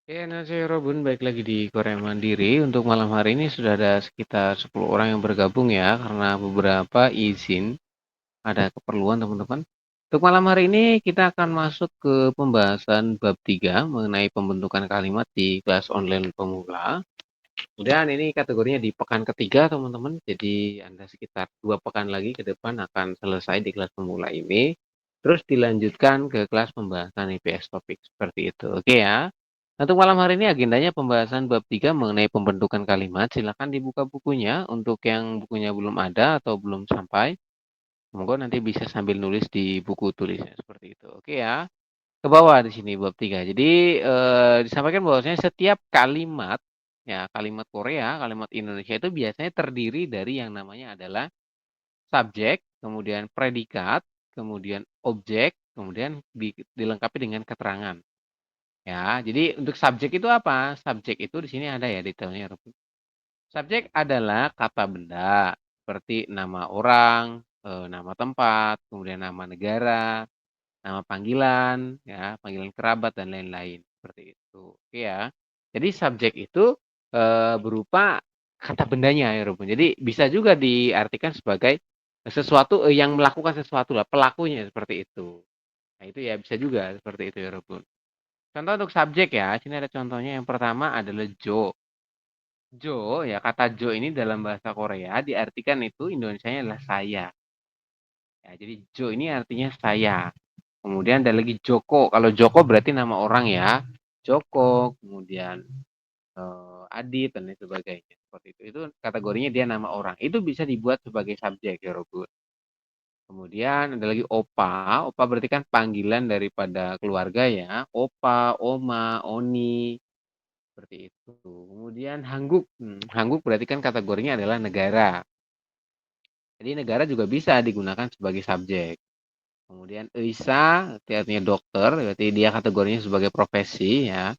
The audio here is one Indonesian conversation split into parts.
Annyeonghaseyo Robun, baik lagi di Korea Mandiri. Untuk malam hari ini sudah ada sekitar 10 orang yang bergabung ya, karena beberapa izin, ada keperluan teman-teman. Untuk malam hari ini kita akan masuk ke pembahasan bab 3 mengenai pembentukan kalimat di kelas online pemula. Kemudian ini kategorinya di pekan ketiga teman-teman, jadi Anda sekitar 2 pekan lagi ke depan akan selesai di kelas pemula ini. Terus dilanjutkan ke kelas pembahasan IPS topik seperti itu. Oke ya. Untuk malam hari ini agendanya pembahasan bab 3 mengenai pembentukan kalimat. Silakan dibuka bukunya untuk yang bukunya belum ada atau belum sampai. Semoga nanti bisa sambil nulis di buku tulisnya seperti itu. Oke ya. Ke bawah di sini bab 3. Jadi disampaikan bahwasanya setiap kalimat ya, kalimat Korea, kalimat Indonesia itu biasanya terdiri dari yang namanya adalah subjek, kemudian predikat, kemudian objek, kemudian dilengkapi dengan keterangan. Ya, jadi untuk subjek itu apa? Subjek itu di sini ada ya detailnya. Subjek adalah kata benda seperti nama orang, nama tempat, kemudian nama negara, nama panggilan, ya, panggilan kerabat dan lain-lain seperti itu. Oke ya. Jadi subjek itu berupa kata bendanya ya, Robun. Jadi bisa juga diartikan sebagai sesuatu yang melakukan sesuatu lah, pelakunya seperti itu. Nah, itu ya bisa juga seperti itu ya, Robun. Contoh untuk subjek ya, sini ada contohnya. Yang pertama adalah Jo. Jo, ya kata Jo ini dalam bahasa Korea diartikan itu Indonesianya adalah saya. Ya, jadi Jo ini artinya saya. Kemudian ada lagi Joko. Kalau Joko berarti nama orang ya. Joko, kemudian Adit dan lain sebagainya. Seperti itu. Itu kategorinya dia nama orang. Itu bisa dibuat sebagai subjek ya, Robot. Kemudian ada lagi Opa. Opa berarti kan panggilan daripada keluarga ya. Opa, Oma, Oni, seperti itu. Kemudian Hangguk. Hangguk berarti kan kategorinya adalah negara. Jadi negara juga bisa digunakan sebagai subjek. Kemudian Eisa, artinya dokter, berarti dia kategorinya sebagai profesi ya.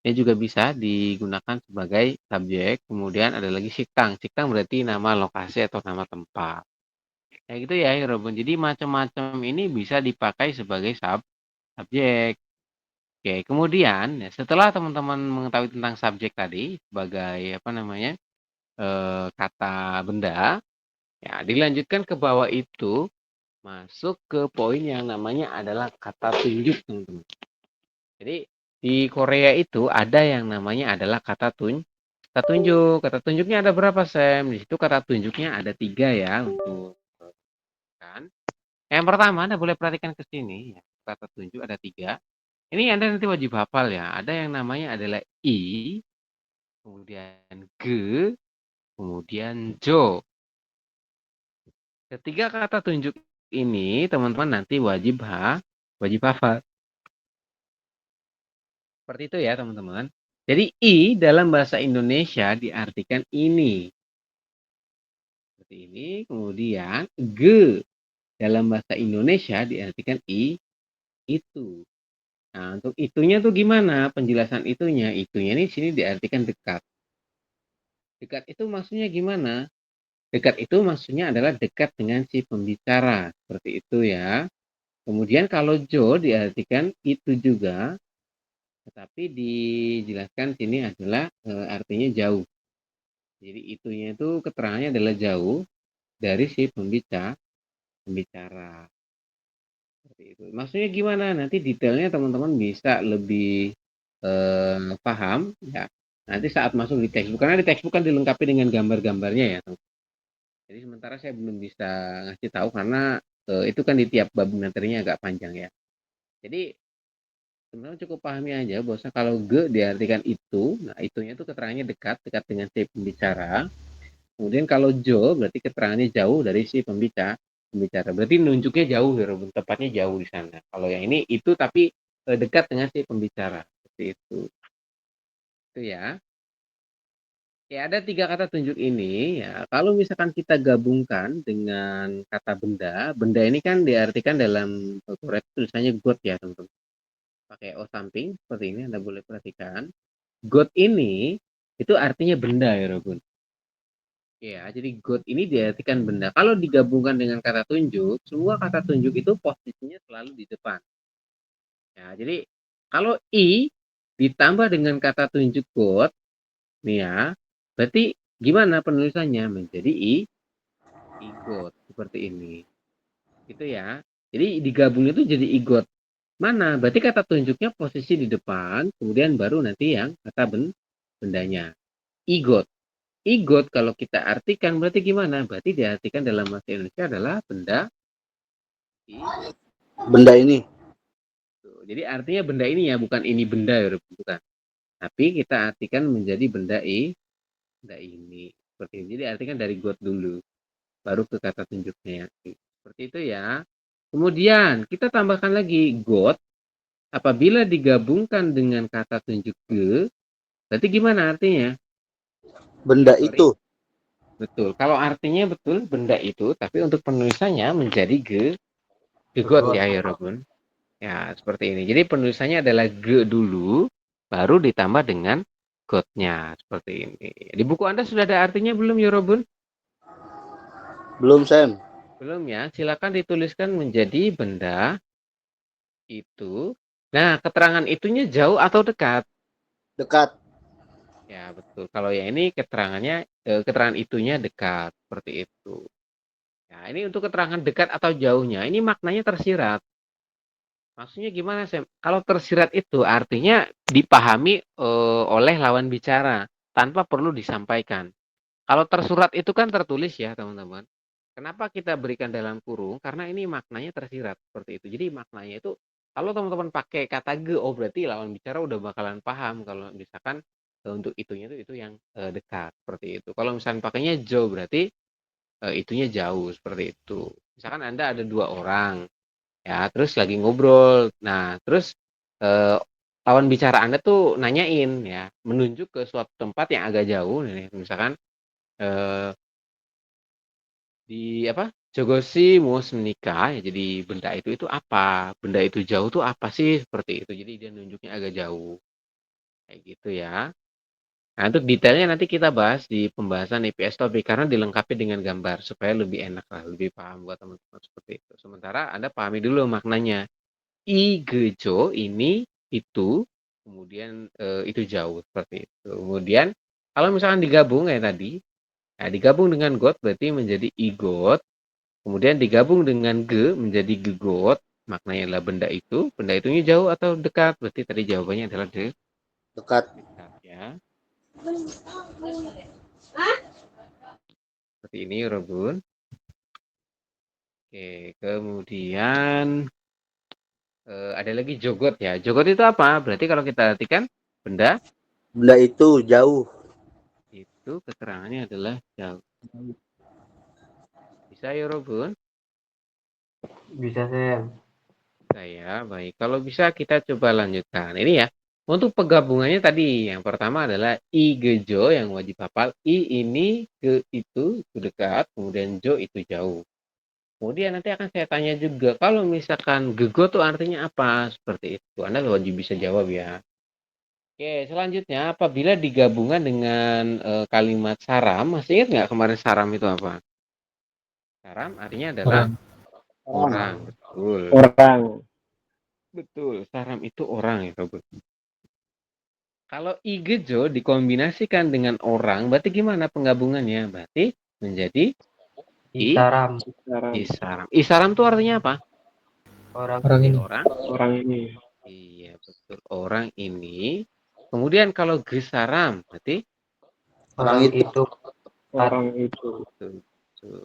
Dia juga bisa digunakan sebagai subjek. Kemudian ada lagi Siktang. Siktang berarti nama lokasi atau nama tempat. Kayak gitu ya, Robin. Jadi macam-macam ini bisa dipakai sebagai subjek. Oke, kemudian ya, setelah teman-teman mengetahui tentang subjek tadi sebagai apa namanya kata benda, ya dilanjutkan ke bawah itu masuk ke poin yang namanya adalah kata tunjuk, teman-teman. Jadi di Korea itu ada yang namanya adalah kata tunjuk. Kata tunjuknya ada berapa, Sam? Di situ kata tunjuknya ada 3 ya untuk kan. Yang pertama Anda boleh perhatikan ke sini ya. Kata tunjuk ada 3. Ini Anda nanti wajib hafal ya. Ada yang namanya adalah I, kemudian Ge, kemudian Jo. Ketiga kata tunjuk ini teman-teman nanti wajib hafal. Seperti itu ya teman-teman. Jadi I dalam bahasa Indonesia diartikan ini. Seperti ini. Kemudian Ge dalam bahasa Indonesia diartikan itu. Nah, untuk itunya tuh gimana? Penjelasan itunya. Itunya ini sini diartikan dekat. Dekat itu maksudnya gimana? Dekat itu maksudnya adalah dekat dengan si pembicara. Seperti itu ya. Kemudian kalau Jo diartikan itu juga, tetapi dijelaskan sini adalah artinya jauh. Jadi itunya itu keterangannya adalah jauh dari si pembicara. Seperti itu. Maksudnya gimana? Nanti detailnya teman-teman bisa lebih paham ya. Nanti saat masuk di textbook, karena di textbook kan dilengkapi dengan gambar-gambarnya ya. Jadi sementara saya belum bisa ngasih tahu karena itu kan di tiap bab materinya agak panjang ya. Jadi sebenarnya cukup pahami aja bahwa kalau ge diartikan itu, nah itunya itu keterangannya dekat dengan si pembicara. Kemudian kalau jo berarti keterangannya jauh dari si pembicara. Berarti nunjuknya jauh ya, tepatnya jauh di sana. Kalau yang ini itu tapi dekat dengan si pembicara. Seperti itu. Itu ya. Ya, ada 3 kata tunjuk ini ya. Kalau misalkan kita gabungkan dengan kata benda, benda ini kan diartikan dalam Korea tulisannya got ya, teman-teman. Pakai o samping seperti ini, Anda boleh perhatikan. Got ini itu artinya benda ya, Robun. Ya, jadi got ini diartikan benda. Kalau digabungkan dengan kata tunjuk, semua kata tunjuk itu posisinya selalu di depan. Ya, jadi kalau I ditambah dengan kata tunjuk got, nih ya, berarti gimana penulisannya? Menjadi igot, seperti ini. Itu ya. Jadi digabung itu jadi igot. Mana? Berarti kata tunjuknya posisi di depan, kemudian baru nanti yang kata bendanya. Igot. Igot kalau kita artikan berarti gimana? Berarti diartikan dalam bahasa Indonesia adalah benda igot. Benda ini. Jadi artinya benda ini ya, bukan ini benda ya, bukan. Tapi kita artikan menjadi benda ini. Seperti ini. Jadi artikan dari got dulu, baru ke kata tunjuknya. Seperti itu ya. Kemudian kita tambahkan lagi got apabila digabungkan dengan kata tunjuk ge, berarti gimana artinya? Benda Sorry. itu. Betul. Kalau artinya betul benda itu, tapi untuk penulisannya menjadi gegot ya, ya Robun. Ya, seperti ini. Jadi penulisannya adalah ge dulu, baru ditambah dengan gotnya. Seperti ini. Di buku Anda sudah ada artinya belum ya Robun? Belum, Sam. Belum ya. Silakan dituliskan menjadi benda itu. Nah, keterangan itunya jauh atau dekat? Dekat. Ya, betul. Kalau yang ini keterangannya, keterangan itunya dekat. Seperti itu. Ya, ini untuk keterangan dekat atau jauhnya, ini maknanya tersirat. Maksudnya gimana, Sam? Kalau tersirat itu artinya dipahami oleh lawan bicara tanpa perlu disampaikan. Kalau tersurat itu kan tertulis ya, teman-teman. Kenapa kita berikan dalam kurung? Karena ini maknanya tersirat seperti itu. Jadi maknanya itu kalau teman-teman pakai kata ge, oh berarti lawan bicara udah bakalan paham kalau misalkan untuk itunya itu yang dekat seperti itu. Kalau misalkan pakainya jauh berarti itunya jauh seperti itu. Misalkan Anda ada 2 orang ya, terus lagi ngobrol. Nah, terus eh, lawan bicara Anda tuh nanyain ya, menunjuk ke suatu tempat yang agak jauh nih, misalkan eh, di apa? Jogosi mus menikah ya, jadi benda itu apa? Benda itu jauh tuh apa sih? Seperti itu. Jadi dia nunjuknya agak jauh. Kayak gitu ya. Nah, untuk detailnya nanti kita bahas di pembahasan IPS topik karena dilengkapi dengan gambar supaya lebih enak lah, lebih paham buat teman-teman seperti itu. Sementara Anda pahami dulu maknanya. Igejo ini itu, kemudian itu jauh seperti itu. Kemudian kalau misalkan digabung kayak tadi, nah digabung dengan got berarti menjadi igot, kemudian digabung dengan ge menjadi gegot, maknanya adalah benda itunya jauh atau dekat, berarti tadi jawabannya adalah Dekat. dekat ya. Seperti ini, Robun. Oke, kemudian ada lagi jogot ya. Jogot itu apa? Berarti kalau kita artikan benda Benda itu jauh. itu keterangannya adalah jauh. Bisa ya, Robun? Bisa, Sam. Saya baik. Kalau bisa kita coba lanjutkan. Ini ya. Untuk penggabungannya tadi yang pertama adalah i gejo yang wajib hafal. I ini ke itu dekat, kemudian jo itu jauh. Kemudian nanti akan saya tanya juga kalau misalkan gego tuh artinya apa? Seperti itu. Anda wajib bisa jawab ya. Oke, selanjutnya apabila digabungkan dengan kalimat saram, masih ingat nggak kemarin saram itu apa? Saram artinya adalah Orang. orang, betul. Orang. Betul, saram itu orang ya, Robert. Kalau igejo dikombinasikan dengan orang, berarti gimana penggabungannya? Berarti menjadi Isaram. isaram. Isaram itu artinya apa? Orang Orang ini. ini. Orang. Orang ini. Iya, betul. Orang ini. Kemudian kalau gesaram, berarti Orang itu. Orang itu. betul, betul.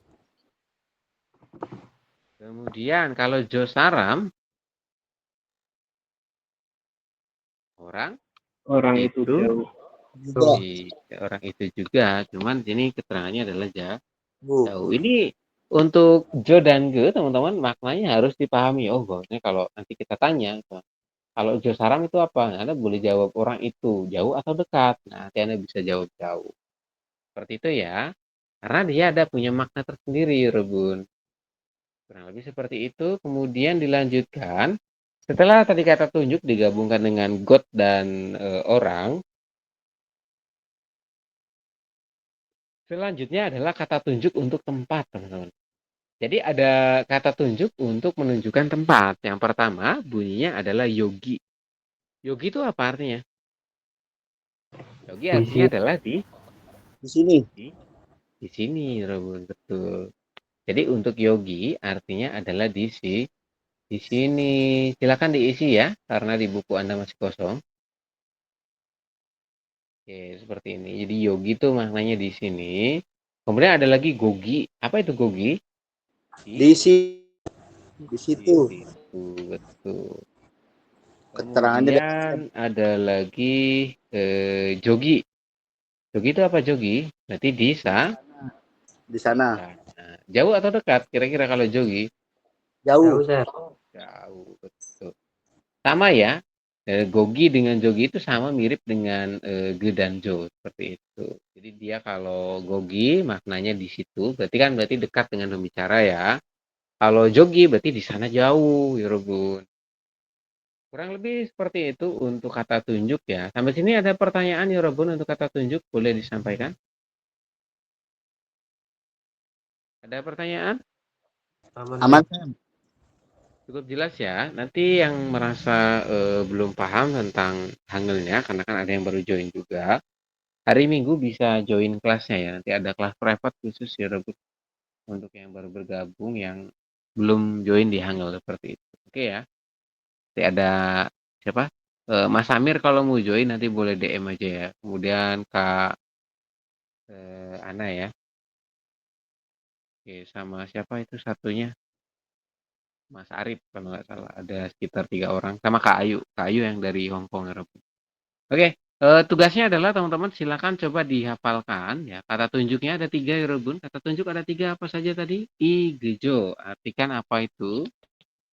Kemudian kalau josaram, orang Orang itu itu jauh. Tuh. orang itu juga. Cuman ini keterangannya adalah Bu. jauh. Ini untuk jo dan ge, teman-teman, maknanya harus dipahami. Oh, bahwasanya kalau nanti kita tanya, kalau jo saram itu apa? Anda boleh jawab orang itu jauh atau dekat. Nah, nanti Anda bisa jawab jauh. Seperti itu ya. Karena dia ada punya makna tersendiri, Rebun. Kurang lebih seperti itu. Kemudian dilanjutkan. Setelah tadi kata tunjuk digabungkan dengan got dan orang. Selanjutnya adalah kata tunjuk untuk tempat, teman-teman. Jadi ada kata tunjuk untuk menunjukkan tempat. Yang pertama bunyinya adalah yogi. Yogi itu apa artinya? Yogi Di artinya sini. adalah Di sini. di sini, Robun, betul. Jadi untuk yogi artinya adalah di sini. Silakan diisi ya, karena di buku Anda masih kosong. Oke, seperti ini. Jadi yogi itu maknanya di sini. Kemudian ada lagi gogi. Apa itu gogi? Di Di situ. situ, betul. Keterangannya Kemudian ada lagi jogi. Jogi itu apa jogi? Berarti di sana. jauh atau dekat? Kira-kira kalau jogi? Jauh. Jauh, Sir. Jauh, betul. Sama ya. Gogi dengan jogi itu sama mirip dengan ge dan jo seperti itu. Jadi dia kalau gogi maknanya di situ, berarti dekat dengan pembicara ya. Kalau jogi berarti di sana jauh, ya Robun. Kurang lebih seperti itu untuk kata tunjuk ya. Sampai sini ada pertanyaan ya Robun untuk kata tunjuk, boleh disampaikan? Ada pertanyaan? Aman, Aman. Sir. Cukup jelas ya. Nanti yang merasa belum paham tentang Hangelnya, karena kan ada yang baru join juga. Hari Minggu bisa join kelasnya ya. Nanti ada kelas private khusus ya Robun untuk yang baru bergabung yang belum join di Hangul seperti itu. Oke ya. Nanti ada siapa? Mas Amir kalau mau join nanti boleh DM aja ya. Kemudian Kak Ana ya. Oke, sama siapa itu satunya? Mas Arif kalau nggak salah. Ada sekitar 3 orang. Sama Kak Ayu. Kak Ayu yang dari Hong Kong ya. Oke, tugasnya adalah teman-teman silakan coba dihafalkan ya. Kata tunjuknya ada 3 ya Robun. Kata tunjuk ada 3 apa saja tadi? Igejo. Artikan apa itu?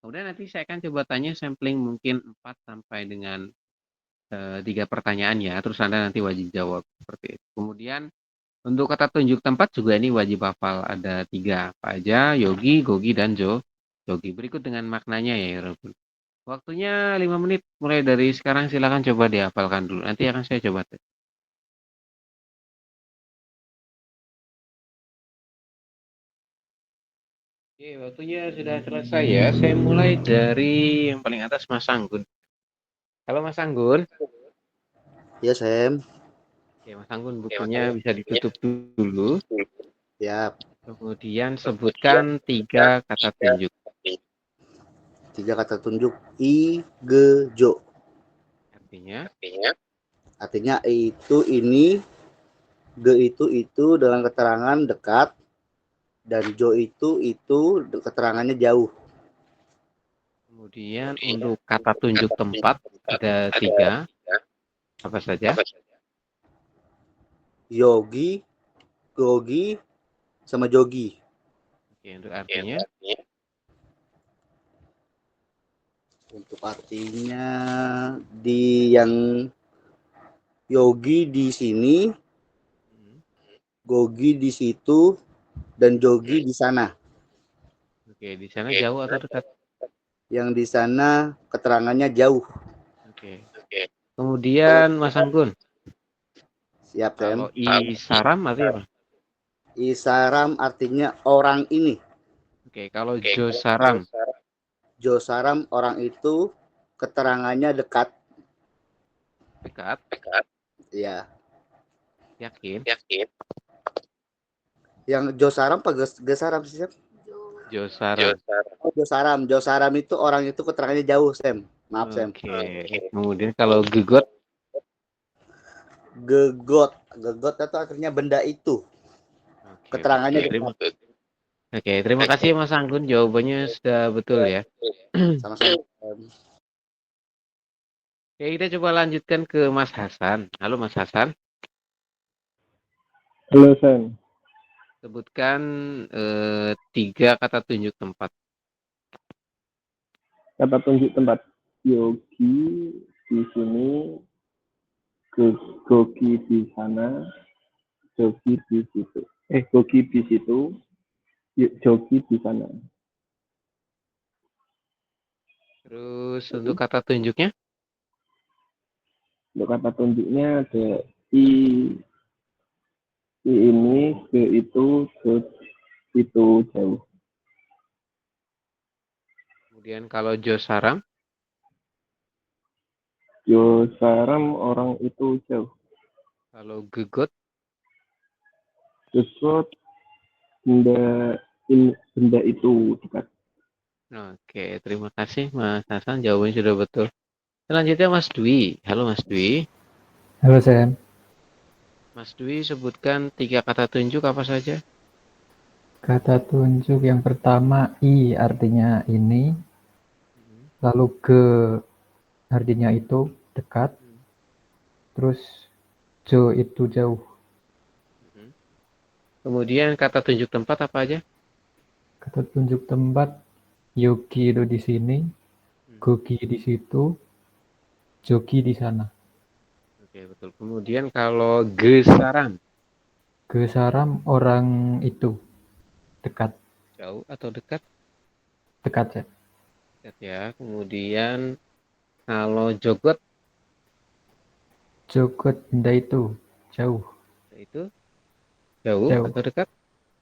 Kemudian nanti saya akan coba tanya sampling mungkin 4 sampai dengan 3 pertanyaan ya. Terus Anda nanti wajib jawab seperti itu. Kemudian untuk kata tunjuk tempat juga ini wajib hafal. Ada 3 apa aja? Yogi, Gogi, dan Jogi. Berikut dengan maknanya ya Robun. Waktunya 5 menit mulai dari sekarang, silakan coba dihafalkan dulu. Nanti akan saya coba tes. Oke, waktunya sudah selesai ya. Saya mulai dari yang paling atas Mas Anggun. Halo Mas Anggun. Ya, Sam. Oke, Mas Anggun bukunya bisa ditutup dulu. Siap. Kemudian sebutkan 3 kata tunjuk. 3 kata tunjuk. Igejo. Artinya, Artinya itu ini, ge itu dengan keterangan dekat, dan jo itu keterangannya jauh. kemudian untuk kata tunjuk tempat ada 3. Apa saja? Yogi, gogi, sama jogi. Oke, untuk artinya. Untuk artinya di yang yogi di sini, gogi di situ, dan jogi di sana. Oke, di sana jauh atau dekat? Yang di sana keterangannya jauh. Oke. Kemudian Mas Anggun, Siap, Sam. kalau isaram artinya apa? Isaram artinya orang ini. Oke, kalau josaram. Josaram orang itu keterangannya dekat. Dekat, Ya. yakin. Yang Josaram apa Gesaram sih, Sam? Josaram. Oh, Josaram. Josaram itu orang itu keterangannya jauh, Sam. Maaf, Sam. Oke. Kemudian kalau gegot, Gegot. Gegot itu artinya benda itu. oke, Keterangannya betul. dekat. Terima kasih Mas Anggun, jawabannya sudah betul ya. Sama-sama. Oke, kita coba lanjutkan ke Mas Hasan. Halo Mas Hasan, Halo, Sam. sebutkan 3 kata tunjuk tempat. Kata tunjuk tempat. Yogi di sini, Gogi di sana, Jogi di situ. Gogi di situ, Jogi di sana. Terus untuk kata tunjuknya, Untuk kata tunjuknya ada I, I ini, ke itu, ke itu jauh. kemudian kalau josaram, Josaram orang itu jauh. Kalau gegot, Gegot, benda, benda itu dekat. oke, terima kasih Mas Hasan, jawabannya sudah betul. Selanjutnya Mas Dwi. Halo Mas Dwi. Halo Sam, Mas Dwi sebutkan 3 kata tunjuk apa saja? kata tunjuk yang pertama I artinya ini, Hmm, lalu ge artinya itu dekat, hmm, terus jo itu jauh. hmm. Kemudian kata tunjuk tempat apa aja? Kata tunjuk tempat Yogi itu di sini, Hmm, Gogi di situ, Jogi di sana. oke, betul. Kemudian kalau gesaran, Gesaram orang itu dekat, jauh atau dekat? dekat Sam. Dekat ya. Kemudian kalau jogot, Jogot benda itu jauh, itu jauh jauh, atau dekat?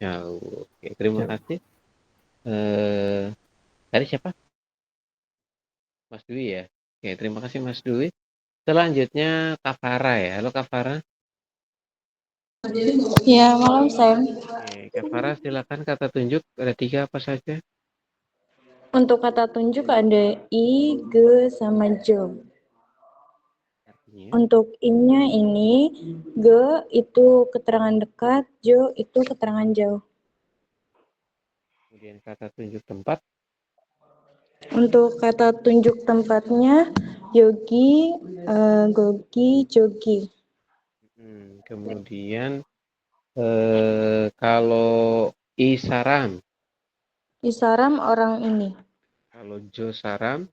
Jauh. Oke, terima jauh. kasih. Eh, tadi siapa? Mas Dwi ya. Oke, terima kasih Mas Dwi. Selanjutnya Kavara ya. Halo Kavara. Ya, malam Sam. Oke, Kavara silakan kata tunjuk ada 3 apa saja? Untuk kata tunjuk ada I, ge, sama jo. Artinya, Untuk I-nya ini, ge itu keterangan dekat, jo itu keterangan jauh. kemudian kata tunjuk tempat. Untuk kata tunjuk tempatnya, yogi, gogi, jogi. Kemudian kalau Isaram, Isaram orang ini. kalau Josaram,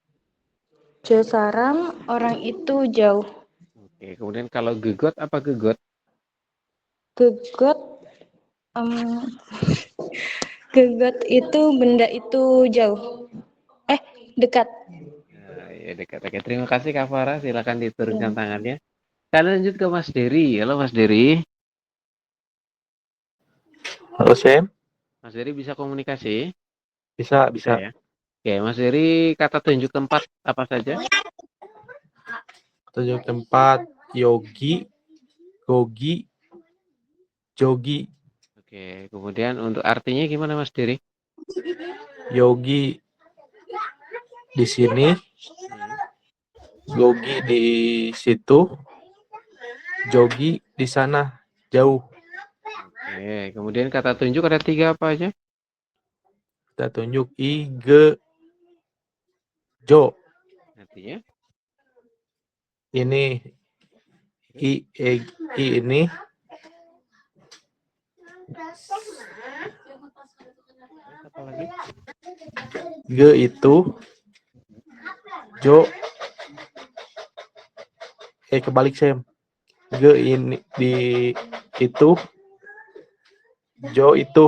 Josaram orang itu jauh. oke. Kemudian kalau Gegot apa Gegot? Gegot, em, gegot itu benda itu jauh. Dekat. Nah, ya dekat. Oke, terima kasih Kak Farah. Silakan Ya. diturunkan tangannya. Kita lanjut ke Mas Dery. Halo Mas Dery. Halo Sam, Mas Dery bisa komunikasi? bisa Bisa bisa. ya. Oke, Mas Dery kata tunjuk tempat apa saja? Tunjuk tempat Yogi, Gogi, Jogi. Oke, kemudian untuk artinya gimana Mas Dery? Yogi di sini, Hmm. Gogi di situ, Jogi di sana, jauh. Oke, kemudian kata tunjuk ada 3 apa aja? Kita tunjuk I, Ge, Jo. Artinya? Ini I, I ini, Terus apa lagi? Ge itu, Jo, kebalik Sam. Ge ini di itu, Jo itu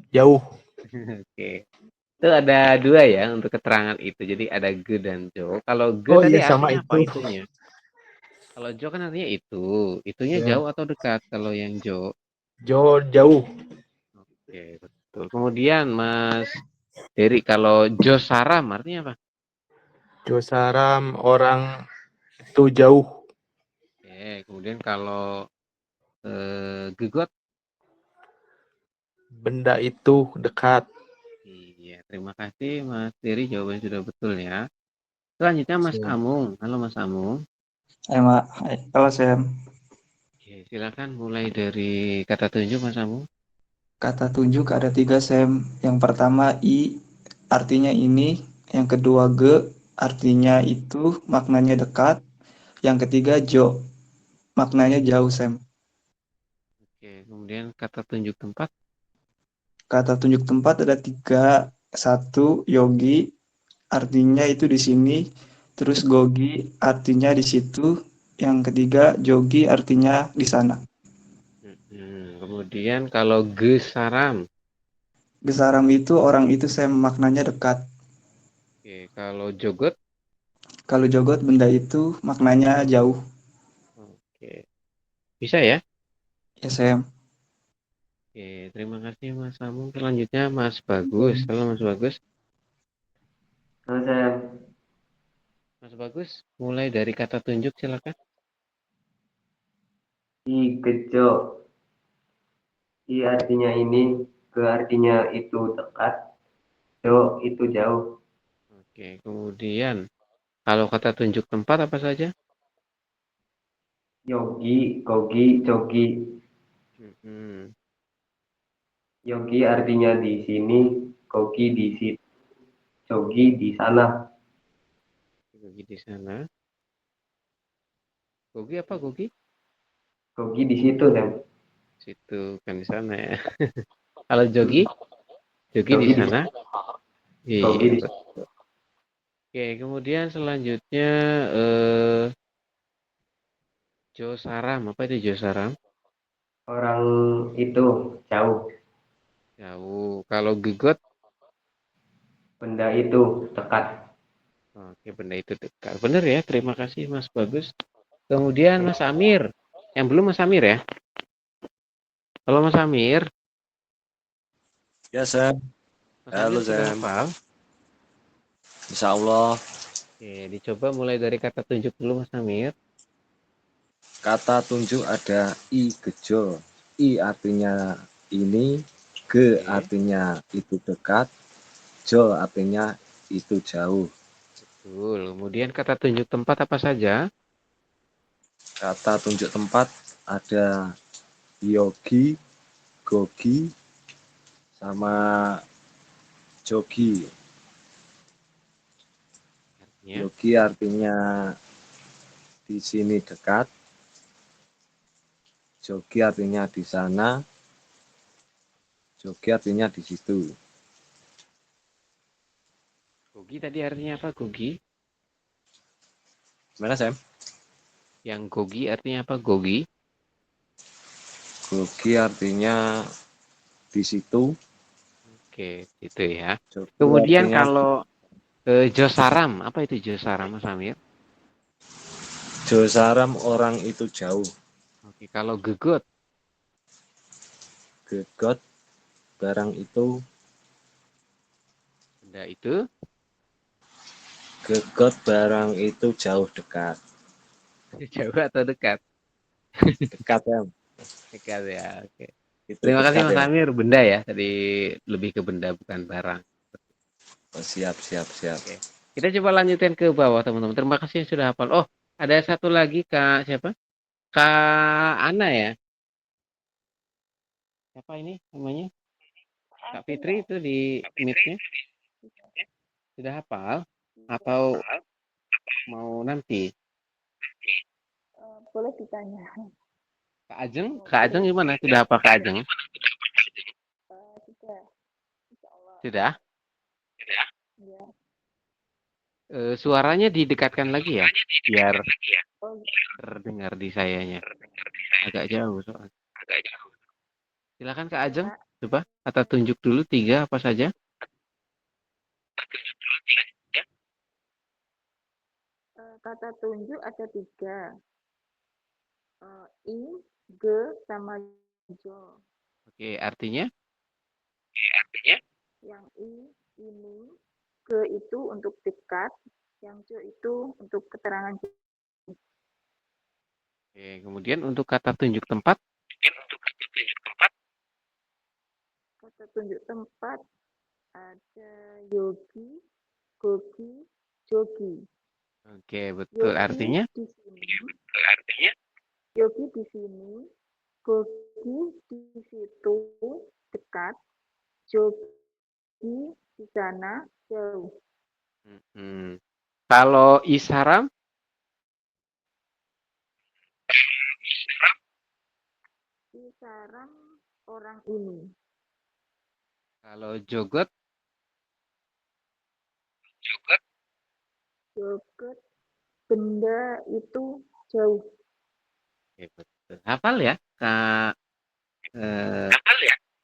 jauh. Oke. Itu ada 2 ya untuk keterangan itu. Jadi ada ge dan jo. Kalau ge Oh tadi iya sama artinya apa itu. itunya? Kalau jo kan artinya itu. Itunya Ya, jauh atau dekat kalau yang jo? Jo jauh. Oke, betul. Kemudian Mas Dery kalau jo saram artinya apa? Jo Saram orang itu jauh. Oke, kemudian kalau gegot. Benda itu dekat. Iya, terima kasih Mas Dery jawabannya sudah betul ya. Selanjutnya Mas Siap. Amung. Halo Mas Amung. Halo Sam. Oke, silakan mulai dari kata tunjuk Mas Amung. Kata tunjuk ada 3 Sam. Yang pertama I artinya ini, yang kedua ge artinya itu, maknanya dekat, yang ketiga jo maknanya jauh Sam. Oke, kemudian kata tunjuk tempat. Kata tunjuk tempat ada 3. Satu yogi artinya itu di sini, terus gogi artinya di situ, yang ketiga jogi artinya di sana. Kemudian kalau gesaram. Gesaram itu orang itu Sam maknanya dekat. Oke, kalau jogot. Kalau jogot benda itu maknanya jauh Oke, bisa ya. ya Sam. Oke, terima kasih Mas Amung. Selanjutnya Mas Bagus. Halo Mas Bagus. Halo Sam. Mas Bagus, mulai dari kata tunjuk silakan. I gejo. I artinya ini, ge artinya itu dekat, jo itu jauh. Oke, kemudian kalau kata tunjuk tempat apa saja? Yogi, gogi, jogi. Mm-mm. Yogi artinya di sini, gogi di situ, jogi di sana. Gogi di sana. Gogi apa gogi? Gogi di situ, Sam. Situ kan di sana ya. Kalau jogi, jogi di Jogi di sana. gogi Iya, di betul. Oke, kemudian selanjutnya eh Josaram. Apa itu Josaram? orang itu jauh. Jauh. Kalau gegot, Benda itu dekat. oke benda itu dekat. Bener ya, terima kasih Mas Bagus. Kemudian Mas Amir. Yang belum Mas Amir ya. Kalau Mas Amir, Ya, Sam. Mas Amir Halo, sudah Sam. hafal? Insya Allah, Oke, dicoba mulai dari kata tunjuk dulu Mas Amir. kata tunjuk ada I gejo. I artinya ini, G Oke, artinya itu dekat, Jo artinya itu jauh. betul. Kemudian kata tunjuk tempat apa saja? Kata tunjuk tempat ada yogi, gogi, sama jogi. Ya. Yogi artinya di sini dekat, jogi artinya di sana, jogi artinya di situ. Gogi tadi artinya apa Gogi? Gimana, Sam? Yang Gogi artinya apa Gogi? Gogi artinya di situ, Oke, itu ya. jogi Kemudian artinya kalau Josaram, apa itu Josaram Mas Amir? Josaram orang itu jauh. Oke, kalau gegot, Gegot barang itu, benda itu gegot barang itu jauh dekat. jauh atau dekat? Dekat ya, Dekat ya. Oke. itu Terima kasih dekat Mas ya. Amir, benda ya. Tadi lebih ke benda bukan barang. Oh, siap, siap, siap. Oke. Kita coba lanjutkan ke bawah teman-teman. Terima kasih yang sudah hafal. Oh, ada satu lagi Kak siapa? Kak Ana ya. Siapa ini namanya? Kak Fitri itu di meet-nya sudah hafal atau mau nanti? Boleh ditanya. Kak Ajeng gimana? Sudah hafal Kak Ajeng? Sudah, insya Allah. Sudah? Ya. Suaranya didekatkan lagi ya, biar Oh, terdengar di sayanya. Agak jauh soalnya. Silakan Kak Ajeng. Kak. Coba kata tunjuk dulu 3 apa saja? Kata tunjuk ada 3. I, G, sama Jo. Oke, artinya? Yang I ini, G itu untuk dekat, yang Jo itu untuk keterangan. Oke, kemudian untuk kata tunjuk tempat? Kata tunjuk tempat ada yogi, gogi, jogi. Oke, betul. Artinya? Di sini. Yogi di sini, gogi di situ dekat, jogi di sana jauh. Kalau isaram? Isaram orang ini. Kalau jogot? Joget benda itu jauh. Oke, betul. Hafal ya, Kak? Saya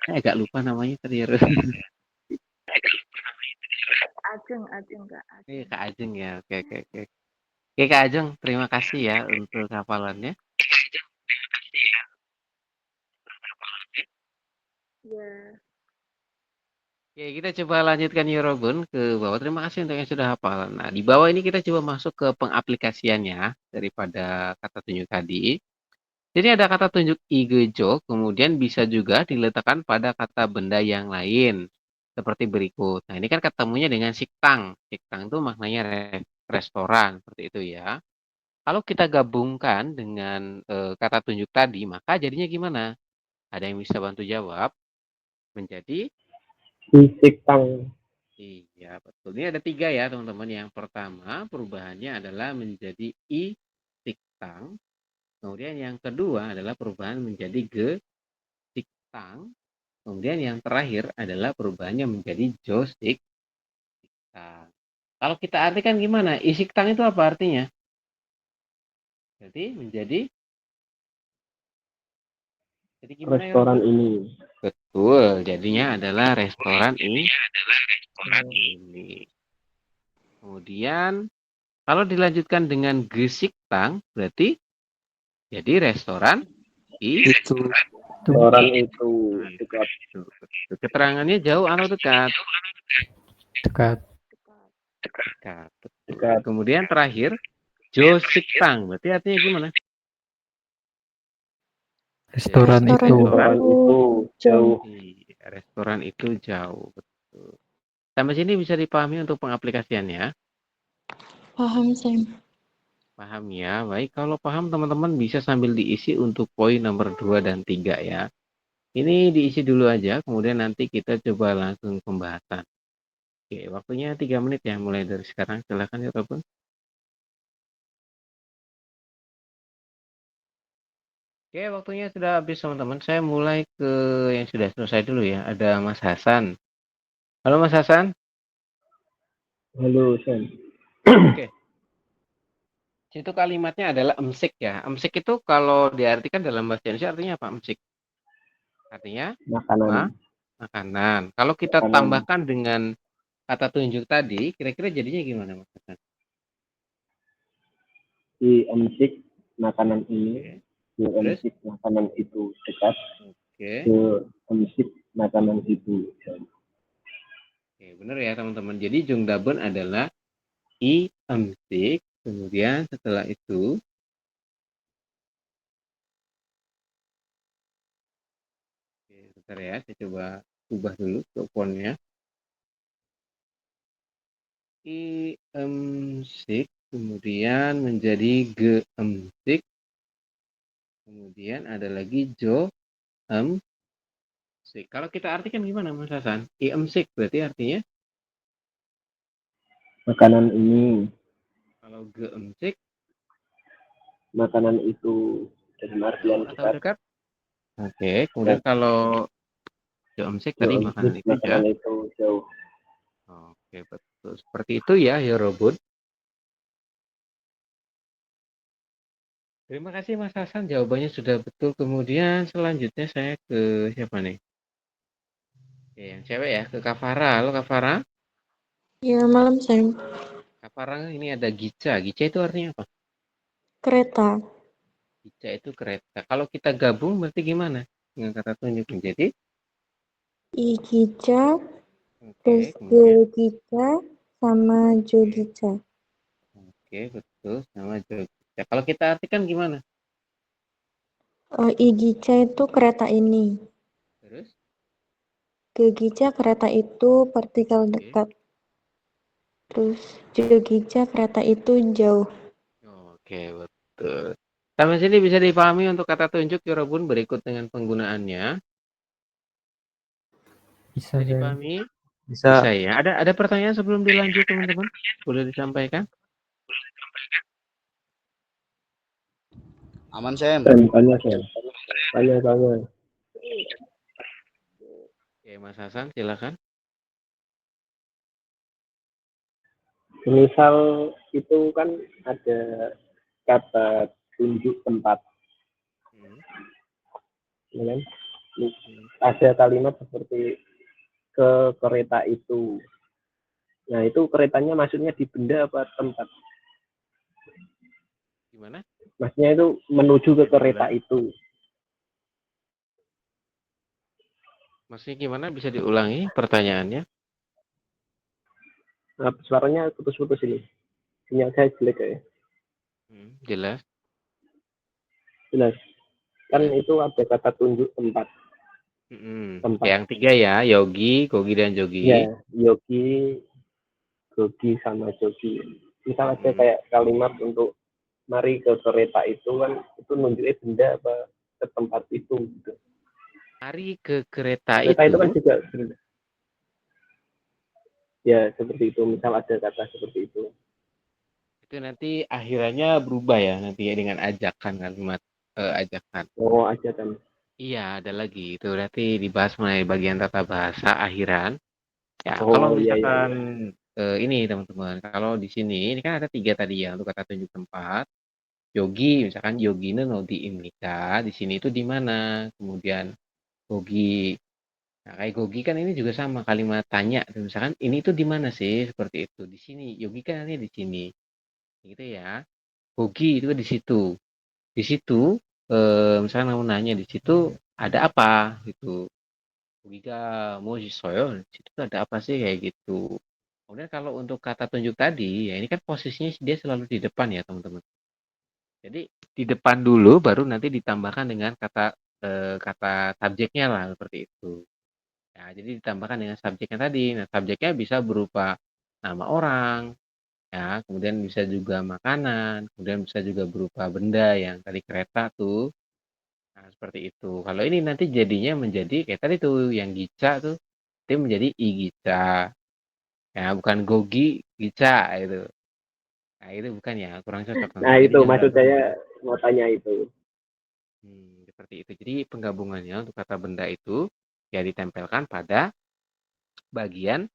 agak lupa namanya tadi. Ajeng Kak. Iya, Kak Ajeng ya. Oke, oke, oke. Oke, Kak Ajeng, terima kasih ya untuk hafalannya. Ya. Oke, kita coba lanjutkan Yorobun ke bawah. Terima kasih untuk yang sudah hafal. Nah, di bawah ini kita coba masuk ke pengaplikasiannya daripada kata tunjuk tadi. Jadi ada kata tunjuk igejo, kemudian bisa juga diletakkan pada kata benda yang lain. Seperti berikut. Nah, ini kan ketemunya dengan siktang. Siktang itu maknanya restoran, seperti itu ya. Kalau kita gabungkan dengan kata tunjuk tadi, maka jadinya gimana? Ada yang bisa bantu jawab? Menjadi? Siktang. Iya, betul. Ini ada 3 ya, teman-teman. Yang pertama, perubahannya adalah menjadi i siktang. Kemudian yang kedua adalah perubahan menjadi ge siktang. Kemudian yang terakhir adalah perubahannya menjadi jo siktang. Kalau kita artikan gimana? I siktang itu apa artinya? Jadi gimana ya, Restoran Robun? ini. Betul, jadinya adalah restoran ini. Kemudian kalau dilanjutkan dengan gesiktang, berarti jadi restoran Itu. Restoran itu dekat. Keterangannya jauh atau dekat? Dekat. Dekat. Betul. Dekat. Kemudian terakhir, josiktang. Berarti artinya gimana? Restoran itu. Restoran itu jauh. Iya, restoran itu jauh. Betul. Sampai sini bisa dipahami untuk pengaplikasiannya? Paham, Sam. Paham ya. Baik, kalau paham teman-teman bisa sambil diisi untuk poin nomor 2 dan 3 ya. Ini diisi dulu aja, kemudian nanti kita coba langsung pembahasan. Oke, waktunya 3 menit ya, mulai dari sekarang. Silakan ya, Robun. Oke, waktunya sudah habis teman-teman. Saya mulai ke yang sudah selesai dulu ya. Ada Mas Hasan. Halo Mas Hasan. Halo, Sam. Oke. Itu kalimatnya adalah emsik ya. Emsik itu kalau diartikan dalam bahasa Indonesia artinya apa? Emsik. Artinya Makanan. makanan. Kalau kita tambahkan dengan kata tunjuk tadi, kira-kira jadinya gimana Mas Hasan? Si emsik makanan ini. Si Terus? emsik makanan itu dekat. Oke. Si emsik makanan itu jauh. Oke, benar ya teman-teman. Jadi jungdabun adalah i emsik. Kemudian setelah itu bentar ya, saya coba ubah dulu ke fontnya. I emsik, kemudian menjadi ge emsik, kemudian ada lagi jo emsik. Kalau kita artikan gimana Mas Hasan? I emsik berarti artinya? Makanan ini. Kalau ge emsik? Makanan itu dalam artian Jauh atau dekat. dekat? Oke, kemudian kalau jo emsik tadi makanan itu makanan itu jauh. Oke, betul. Seperti itu ya, ya Robot. Terima kasih Mas Hasan, jawabannya sudah betul. Kemudian selanjutnya saya ke siapa nih? Oke, yang cewek ya, ke Kavara. Halo Kavara. Ya, malam, Sam. Kavara ini ada Gica. Gica itu artinya apa? Kereta. Gica itu kereta. Kalau kita gabung berarti gimana? Dengan kata tunjuk menjadi? Igica, terus Oke, kemudian. Gegica, sama Jogica. Oke, betul. Sama Jogja. Kalau kita artikan gimana? Igica itu kereta ini. Terus? Gegica kereta itu partikel dekat. Terus Jogica kereta itu jauh. Oke, betul. Sampai sini bisa dipahami untuk kata tunjuk Yorobun berikut dengan penggunaannya. Bisa, Bisa Sam. dipahami? Bisa. Bisa ya. Ada pertanyaan sebelum dilanjut teman-teman? Boleh disampaikan? Aman, Sam. Tanya, Sam. Tanya. Oke, Mas Hasan, silakan. Misal itu kan ada kata tunjuk tempat, ya kan? Ada kalimat seperti ke kereta itu. Nah, itu keretanya maksudnya di benda apa tempat? Gimana? Maksudnya itu menuju ke kereta itu. Maksudnya gimana? Bisa diulangi pertanyaannya? Nah, suaranya putus-putus ini. Sinyal saya jelek ya. Jelas. Jelas. kan itu ada kata tunjuk tempat. Yang 3 ya, yogi, gogi, dan jogi. Ya, yogi, gogi, sama jogi. Misal ada kayak kalimat untuk mari ke kereta itu kan, itu nunjuknya benda apa ke tempat itu gitu. Mari ke kereta Kereta itu kan itu, juga benda. Ya, seperti itu. Misal ada kata seperti itu. itu nanti akhirannya berubah ya, nanti ya dengan ajakan, kalimat ajakan. Oh, aja kan. Iya, ada lagi. Itu berarti dibahas mengenai bagian tata bahasa akhiran. Ya, kalau Oh, iya, iya, misalkan iya. ini teman-teman, kalau di sini ini kan ada 3 tadi ya untuk kata tunjuk tempat. Yogi, misalkan yogine nodi imika, di sini itu di mana? Kemudian gogi. Nah, kayak gogi kan ini juga sama kalimat tanya. Misalkan ini tuh di mana sih? Seperti itu. Di sini. Yogi kan ini di sini. Gitu ya. Gogi itu di situ. Di situ misalkan kamu nanya di situ ada apa gitu. Gogiga moji soyo, di situ tuh ada apa sih kayak gitu. Kemudian kalau untuk kata tunjuk tadi, ya ini kan posisinya dia selalu di depan ya teman-teman. Jadi di depan dulu baru nanti ditambahkan dengan kata subjeknya lah seperti itu. Ya, jadi ditambahkan dengan subjeknya tadi. Nah, subjeknya bisa berupa nama orang, ya, kemudian bisa juga makanan, kemudian bisa juga berupa benda yang tadi kereta tuh. Nah, seperti itu. Kalau ini nanti jadinya menjadi kayak tadi tuh yang gica tuh, itu menjadi igica. Ya, bukan gogi, gica itu. Nah, itu bukan ya, kurang cocok Nah, teman-teman. Jadi itu jangan maksud saya mau tanya itu. seperti itu. Jadi penggabungannya untuk kata benda itu ya ditempelkan pada bagian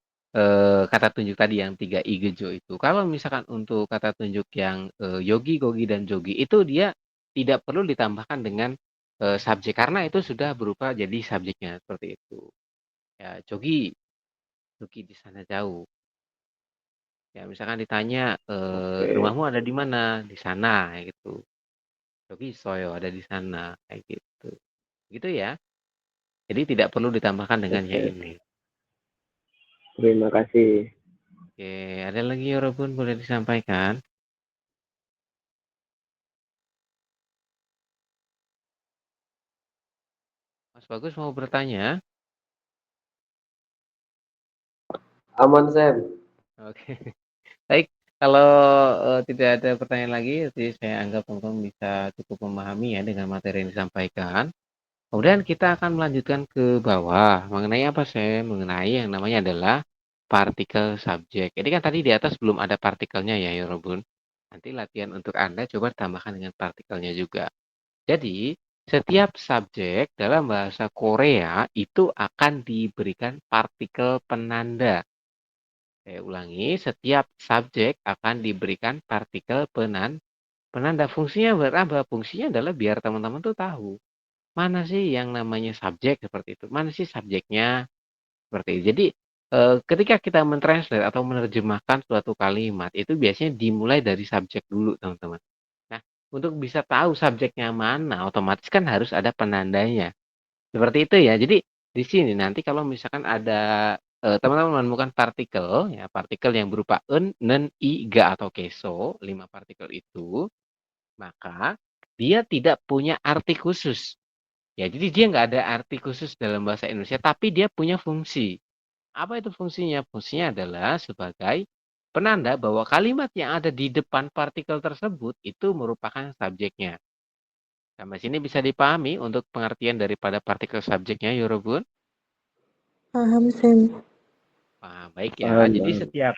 kata tunjuk tadi yang 3 igejo itu. Kalau misalkan untuk kata tunjuk yang yogi, gogi, dan jogi itu dia tidak perlu ditambahkan dengan subjek karena itu sudah berupa jadi subjeknya seperti itu. Ya, jogi, jogi di sana jauh. Ya, misalkan ditanya rumahmu ada di mana? Di sana gitu. Jogi soyo ada di sana kayak gitu. Gitu ya. Jadi tidak perlu ditambahkan dengan yang Oke, ini. terima kasih. Oke, ada lagi Yorobun boleh disampaikan? Mas Bagus mau bertanya? Aman, Sam. Oke, baik. Kalau tidak ada pertanyaan lagi, jadi saya anggap teman-teman bisa cukup memahami ya dengan materi yang disampaikan. Kemudian kita akan melanjutkan ke bawah. Mengenai apa sih? Mengenai yang namanya adalah partikel subjek. Jadi kan tadi di atas belum ada partikelnya ya, Yorobun. Nanti latihan untuk Anda coba tambahkan dengan partikelnya juga. Jadi, setiap subjek dalam bahasa Korea itu akan diberikan partikel penanda. Saya ulangi, setiap subjek akan diberikan partikel penanda. Fungsinya berapa? Fungsinya adalah biar teman-teman tuh tahu mana sih yang namanya subjek seperti itu, mana sih subjeknya seperti itu. Jadi ketika kita mentranslate atau menerjemahkan suatu kalimat itu biasanya dimulai dari subjek dulu teman-teman. Nah, untuk bisa tahu subjeknya mana, otomatis kan harus ada penandanya. Seperti itu ya. Jadi di sini nanti kalau misalkan ada teman-teman menemukan partikel, ya partikel yang berupa en, nen, i, ga atau keso, 5 partikel itu, maka dia tidak punya arti khusus. Ya, jadi dia nggak ada arti khusus dalam bahasa Indonesia, tapi dia punya fungsi. Apa itu fungsinya? Fungsinya adalah sebagai penanda bahwa kalimat yang ada di depan partikel tersebut itu merupakan subjeknya. Sampai sini bisa dipahami untuk pengertian daripada partikel subjeknya, Yorobun? Paham, Sam. Baik ya. Paham, Jadi paham. setiap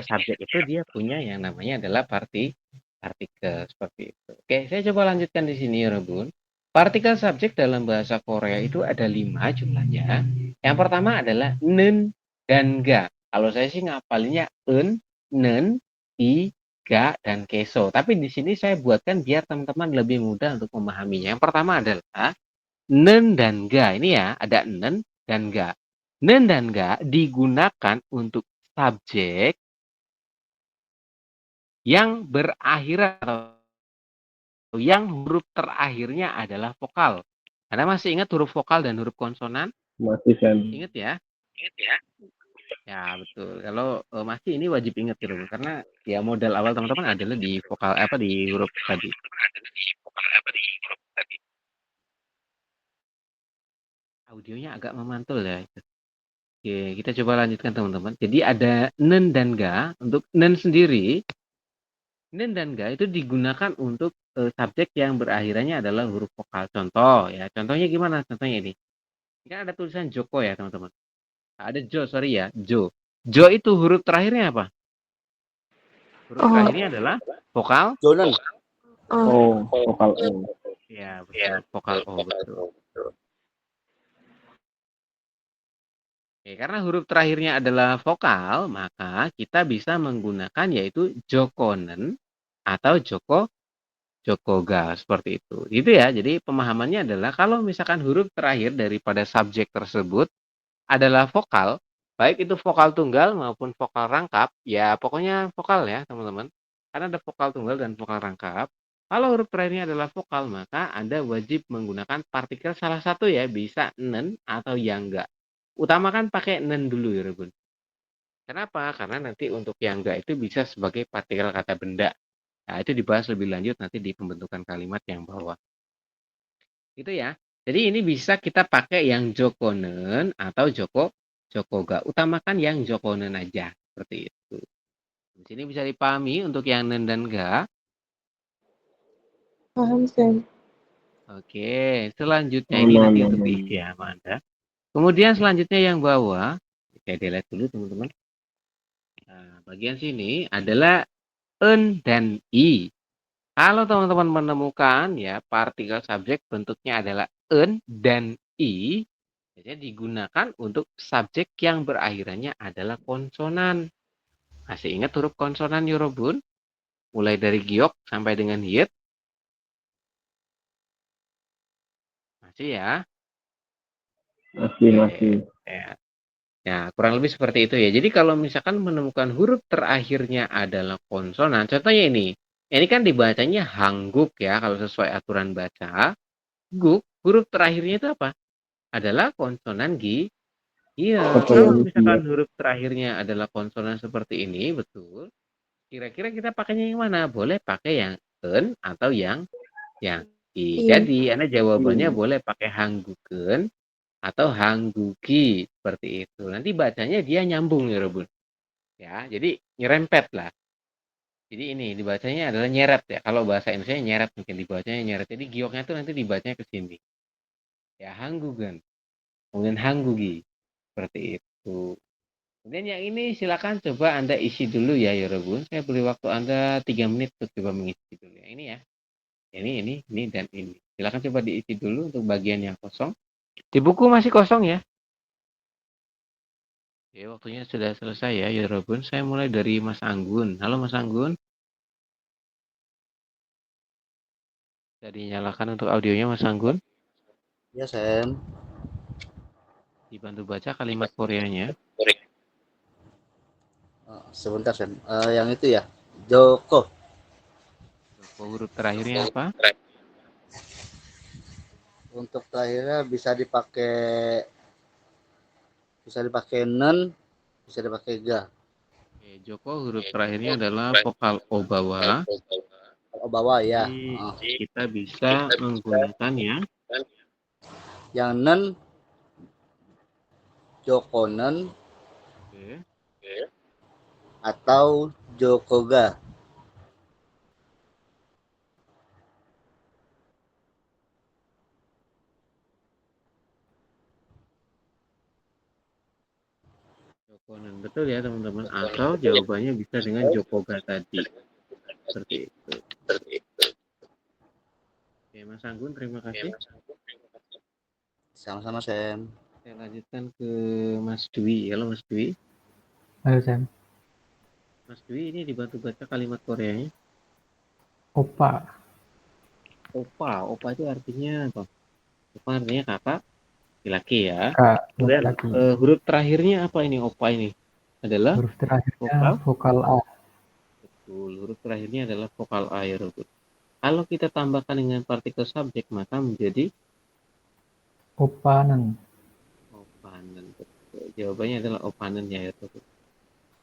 subjek itu dia punya yang namanya adalah partikel seperti itu. Oke, saya coba lanjutkan di sini, Yorobun. Partikel subjek dalam bahasa Korea itu ada 5 jumlahnya. Yang pertama adalah nen dan ga. Kalau saya sih ngapalinnya en, nen, i, ga, dan keso. Tapi di sini saya buatkan biar teman-teman lebih mudah untuk memahaminya. Yang pertama adalah nen dan ga. Ini ya, ada nen dan ga. Nen dan ga digunakan untuk subjek yang berakhir atau yang huruf terakhirnya adalah vokal. Anda masih ingat huruf vokal dan huruf konsonan? Masih, Sam. Ingat ya? Ya, betul. Kalau masih ini wajib ingat gitu, karena ya modal awal teman-teman adalah di vokal apa di huruf tadi. Audionya agak memantul ya. Oke, kita coba lanjutkan teman-teman. Jadi ada nen dan ga. Untuk nen sendiri, nen dan ga itu digunakan untuk subjek yang berakhirannya adalah huruf vokal. Contoh ya, contohnya gimana? Contohnya ini. Ini kan ada tulisan Joko ya teman-teman. Ada Jo, sorry ya, Jo. Jo itu huruf terakhirnya apa? Huruf terakhirnya adalah vokal. Jonan. Oh, vokal O. Ya, betul. Vokal O, betul. Oke, karena huruf terakhirnya adalah vokal, maka kita bisa menggunakan yaitu jokonen atau jokoga seperti itu. Gitu ya. Jadi pemahamannya adalah kalau misalkan huruf terakhir daripada subjek tersebut adalah vokal, baik itu vokal tunggal maupun vokal rangkap, ya pokoknya vokal ya teman-teman. Karena ada vokal tunggal dan vokal rangkap. Kalau huruf terakhirnya adalah vokal, maka Anda wajib menggunakan partikel salah satu ya, bisa nen atau yang enggak. Utamakan pakai nen dulu ya, Bun. Kenapa? Karena nanti untuk yang enggak itu bisa sebagai partikel kata benda. Nah, itu dibahas lebih lanjut nanti di pembentukan kalimat yang bawah. Itu ya. Jadi ini bisa kita pakai yang jokonen atau jokoga. Utamakan yang jokonen aja. Seperti itu. Di sini bisa dipahami untuk yang nen dan ga. Paham, Sam. Oke, selanjutnya ini nanti untuk diisi sama Anda. Kemudian selanjutnya yang bawah, saya delete dulu teman-teman. Nah, bagian sini adalah en dan i. Kalau teman-teman menemukan ya partikel subjek bentuknya adalah en dan i, biasanya digunakan untuk subjek yang berakhirannya adalah konsonan. Masih ingat huruf konsonan Yorobun? Mulai dari giok sampai dengan hiet. Masih ya? Masih. Ya, kurang lebih seperti itu ya. Jadi kalau misalkan menemukan huruf terakhirnya adalah konsonan, contohnya ini. Ini kan dibacanya hangguk ya, kalau sesuai aturan baca. Guk, huruf terakhirnya itu apa? Adalah konsonan gi. Iya, kalau misalkan huruf terakhirnya adalah konsonan seperti ini, betul. Kira-kira kita pakainya yang mana? Boleh pakai yang en atau yang i. Jadi, Anda jawabannya boleh pakai hangguken atau hangguki seperti itu. Nanti bacanya dia nyambung ya, Robun. Ya, jadi nyerempet lah. Jadi ini dibacanya adalah nyeret ya. Kalau bahasa Indonesia nyeret mungkin dibacanya nyeret. Jadi gioknya tuh nanti dibacanya ke sini. Ya, hanggugen. Kemudian hanggugi. Seperti itu. Kemudian yang ini silakan coba Anda isi dulu ya, Robun. Saya beri waktu Anda 3 menit untuk coba mengisi dulu ya. Ini ya. Ini, dan ini. Silakan coba diisi dulu untuk bagian yang kosong. Di buku masih kosong ya. Oke, waktunya sudah selesai ya, Yorobun. Saya mulai dari Mas Anggun. Halo Mas Anggun. Bisa dinyalakan untuk audionya Mas Anggun. Ya, Sam. Dibantu baca kalimat Koreanya. Sebentar, Sam. Yang itu ya. Joko. Joko huruf terakhirnya apa? Untuk terakhirnya bisa dipakai nen, bisa dipakai ga. Oke, Joko huruf terakhirnya adalah vokal O bawah. Oh, bawah ya. Jadi kita bisa menggunakan ya. Yang nen jokonen Oke. atau jokoga. Jokonen. Betul ya teman-teman. Atau jawabannya bisa dengan Jokoga tadi. Seperti itu. Oke, Mas Anggun, terima kasih. Sama-sama, Sam. Saya lanjutkan ke Mas Dwi. Halo Mas Dwi. Halo, Sam. Mas Dwi ini dibantu baca kalimat Koreanya. Opa. Opa itu artinya apa? Opa artinya kakak laki-laki ya. Kak, Kemudian laki-laki. huruf terakhirnya apa ini opa ini? Adalah Huruf terakhirnya vokal A. Betul, huruf terakhirnya adalah vokal A ya, Robert. Kalau kita tambahkan dengan partikel subjek maka menjadi Opanen. opanen. Betul. Jawabannya adalah opanen ya, Robert.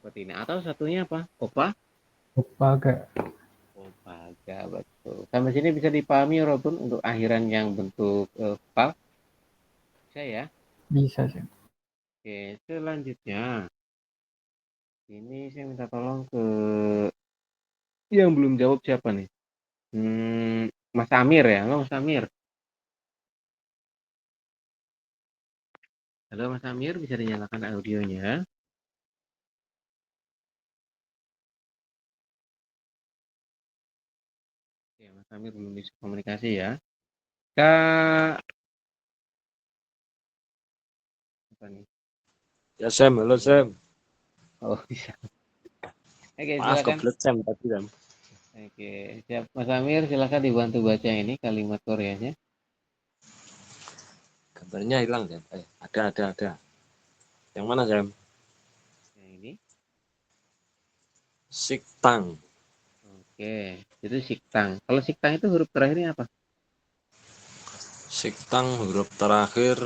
Seperti ini. Atau satunya apa? Opaga. Opaga, betul. Sampai sini bisa dipahami, Robert, untuk akhiran yang bentuk vokal? Bisa ya? Bisa, Sam. Oke, selanjutnya. Ini saya minta tolong ke yang belum jawab siapa nih? Mas Amir ya, halo Mas Amir. Halo Mas Amir, bisa dinyalakan audionya? Oke, Mas Amir belum bisa komunikasi ya. Kak, apa nih? Ya Sam, halo Sam. Oh bisa. Oke, Maaf silakan. kebelet Sam tadi Sam. Oke, siap. Mas Amir, silakan dibantu baca ini kalimat Koreanya. Gambarnya hilang Sam. Ada. Yang mana Sam? Yang ini. Siktang. Oke, itu siktang. Kalau siktang itu huruf terakhirnya apa? Siktang huruf terakhir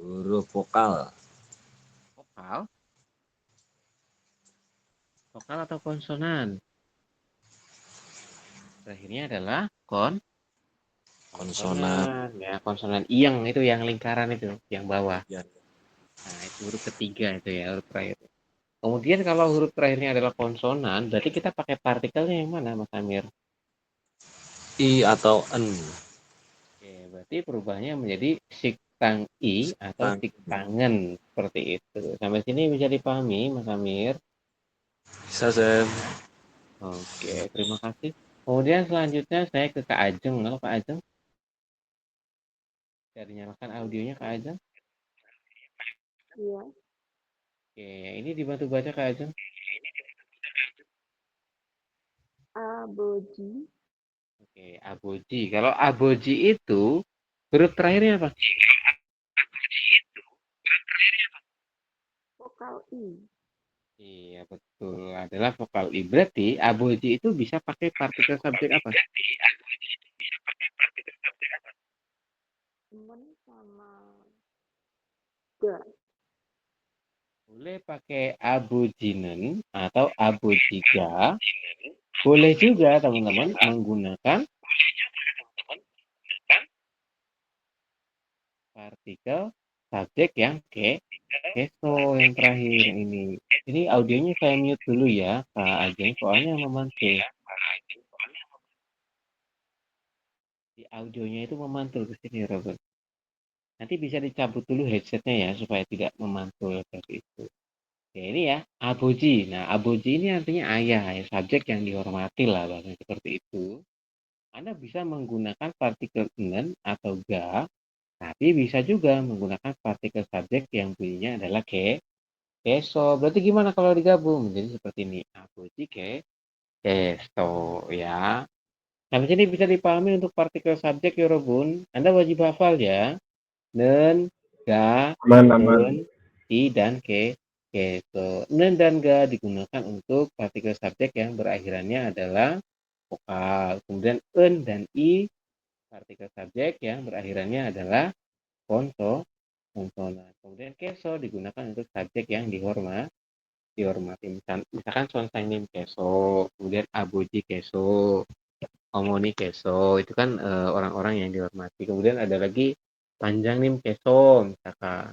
huruf vokal. Vokal? Vokal atau konsonan? Terakhirnya adalah Konsonan. konsonan. Ya, konsonan iyang itu yang lingkaran itu, yang bawah. Ya. Nah, itu huruf ketiga itu ya, huruf terakhir. Kemudian kalau huruf terakhirnya adalah konsonan, berarti kita pakai partikelnya yang mana, Mas Amir? I atau N. Oke, berarti perubahannya menjadi siktang I atau Siktang. siktangen. Seperti itu. Sampai sini bisa dipahami, Mas Amir? Bisa Sam. Oke, terima kasih. Kemudian selanjutnya saya ke Kak Ajeng. Halo Kak Ajeng. Bisa dinyalakan audionya Kak Ajeng? Iya. Oke, ini dibantu baca Kak Ajeng. Aboji. Oke, aboji. Kalau aboji itu huruf terakhirnya apa? Vokal I. Iya, betul. Adalah vokal I. Berarti aboji itu bisa pakai partikel subjek apa? Temen sama ga. Boleh pakai abojinen atau abojiga. Boleh juga teman-teman menggunakan partikel subjek yang keso yang terakhir ini. Ini audionya saya mute dulu ya, Kak Ajeng, soalnya memantul. Di audionya itu memantul ke sini, Robert. Nanti bisa dicabut dulu headsetnya ya, supaya tidak memantul seperti itu. Oke, ini ya, aboji. Nah, aboji ini artinya ayah, ya, subjek yang dihormati lah, bahkan seperti itu. Anda bisa menggunakan partikel nen atau ga, tapi bisa juga menggunakan partikel subjek yang bunyinya adalah keso. Berarti gimana kalau digabung? Jadi seperti ini, aboji keso ya. Nah, di sini bisa dipahami untuk partikel subjek ya, Robun. Anda wajib hafal ya. Nen, ga, Aman. en, i, dan keso. Nen dan ga digunakan untuk partikel subjek yang berakhirannya adalah vokal. Kemudian en dan i partikel subjek yang berakhirannya adalah konsonan. Kemudian keso digunakan untuk subjek yang dihormati. Misalkan sonsainin keso, kemudian aboji keso, omoni keso, itu kan orang-orang yang dihormati. Kemudian ada lagi panjang nim keso, misalkan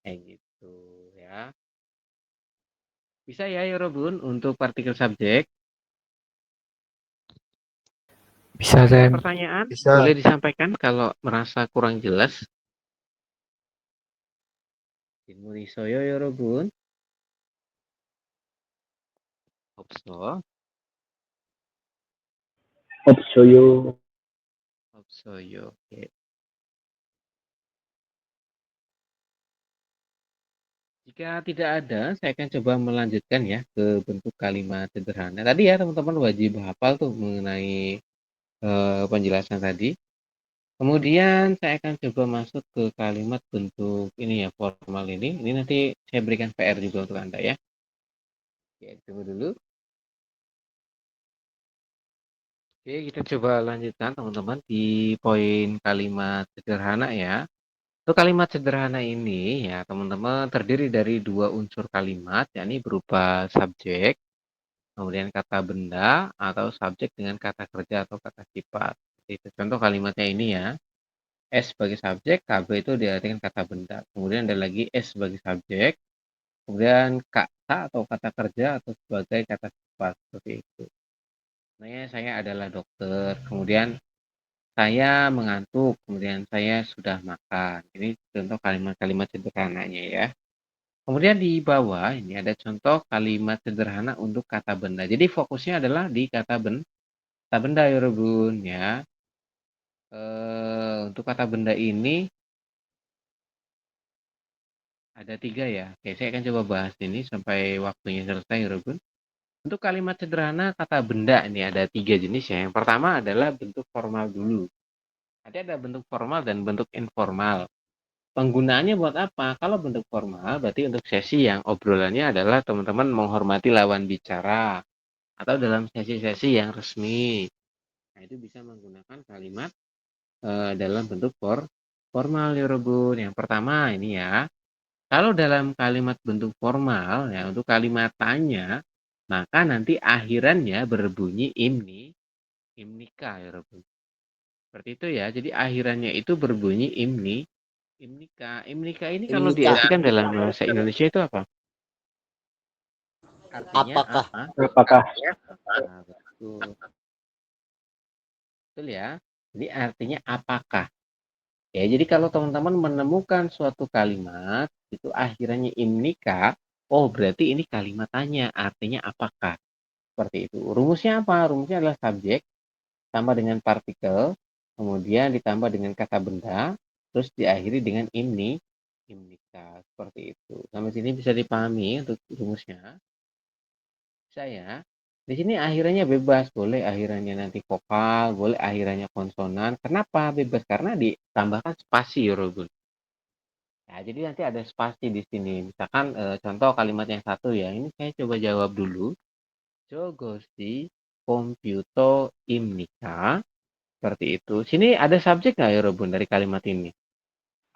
kayak gitu ya. Bisa ya Yorobun untuk partikel subjek. Bisa, Ada Sam. pertanyaan? Bisa. Boleh disampaikan kalau merasa kurang jelas. Muri soyo Yorobun. Hopso. Opsoyo. Hopsoyo. Oke. Jika tidak ada, saya akan coba melanjutkan ya ke bentuk kalimat sederhana. Tadi ya teman-teman wajib hafal tuh mengenai penjelasan tadi. Kemudian saya akan coba masuk ke kalimat bentuk ini ya, formal ini. Ini nanti saya berikan PR juga untuk Anda ya. Oke, tunggu dulu. Oke, kita coba lanjutkan teman-teman di poin kalimat sederhana ya. Untuk kalimat sederhana ini ya teman-teman terdiri dari dua unsur kalimat, yakni berupa subjek, kemudian kata benda, atau subjek dengan kata kerja atau kata sifat. Itu contoh kalimatnya ini ya. S sebagai subjek, KB itu diartikan kata benda. Kemudian ada lagi S sebagai subjek, kemudian kata atau kata kerja atau sebagai kata sifat seperti itu. Nah, saya adalah dokter, kemudian saya mengantuk, kemudian saya sudah makan. Ini contoh kalimat-kalimat sederhananya ya. Kemudian di bawah ini ada contoh kalimat sederhana untuk kata benda. Jadi fokusnya adalah di kata benda ya Rebun ya. Untuk kata benda ini ada 3 ya. Oke, saya akan coba bahas ini sampai waktunya selesai ya Rebun. Untuk kalimat sederhana kata benda ini ada 3 jenis ya. Yang pertama adalah bentuk formal dulu. Ada bentuk formal dan bentuk informal. Penggunaannya buat apa? Kalau bentuk formal berarti untuk sesi yang obrolannya adalah teman-teman menghormati lawan bicara atau dalam sesi-sesi yang resmi. Nah, itu bisa menggunakan kalimat dalam bentuk formal ya Rebun. Yang pertama ini ya. Kalau dalam kalimat bentuk formal ya untuk kalimat tanya, maka nanti akhirannya berbunyi imnika ya Rebun. Seperti itu ya. Jadi akhirannya itu berbunyi imnika. Imnika ini kalau Imnika. diartikan dalam bahasa Indonesia itu apa? Artinya Apakah? apa? Apakah? Nah, betul. Betul ya. Jadi artinya apakah? Ya, jadi kalau teman-teman menemukan suatu kalimat itu akhirannya imnika, oh berarti ini kalimat tanya, artinya apakah? Seperti itu. Rumusnya apa? Rumusnya adalah subjek tambah dengan partikel, kemudian ditambah dengan kata benda, terus diakhiri dengan imnika. Seperti itu. Sampai sini bisa dipahami untuk rumusnya. Bisa ya. Di sini akhirannya bebas, boleh akhirannya nanti vokal, boleh akhirannya konsonan. Kenapa bebas? Karena ditambahkan spasi ya, Robun. Nah, jadi nanti ada spasi di sini. Misalkan contoh kalimat yang satu ya. Ini saya coba jawab dulu. Jogosi komputo imnika. Seperti itu. Sini ada subjek nggak ya, Robun, dari kalimat ini?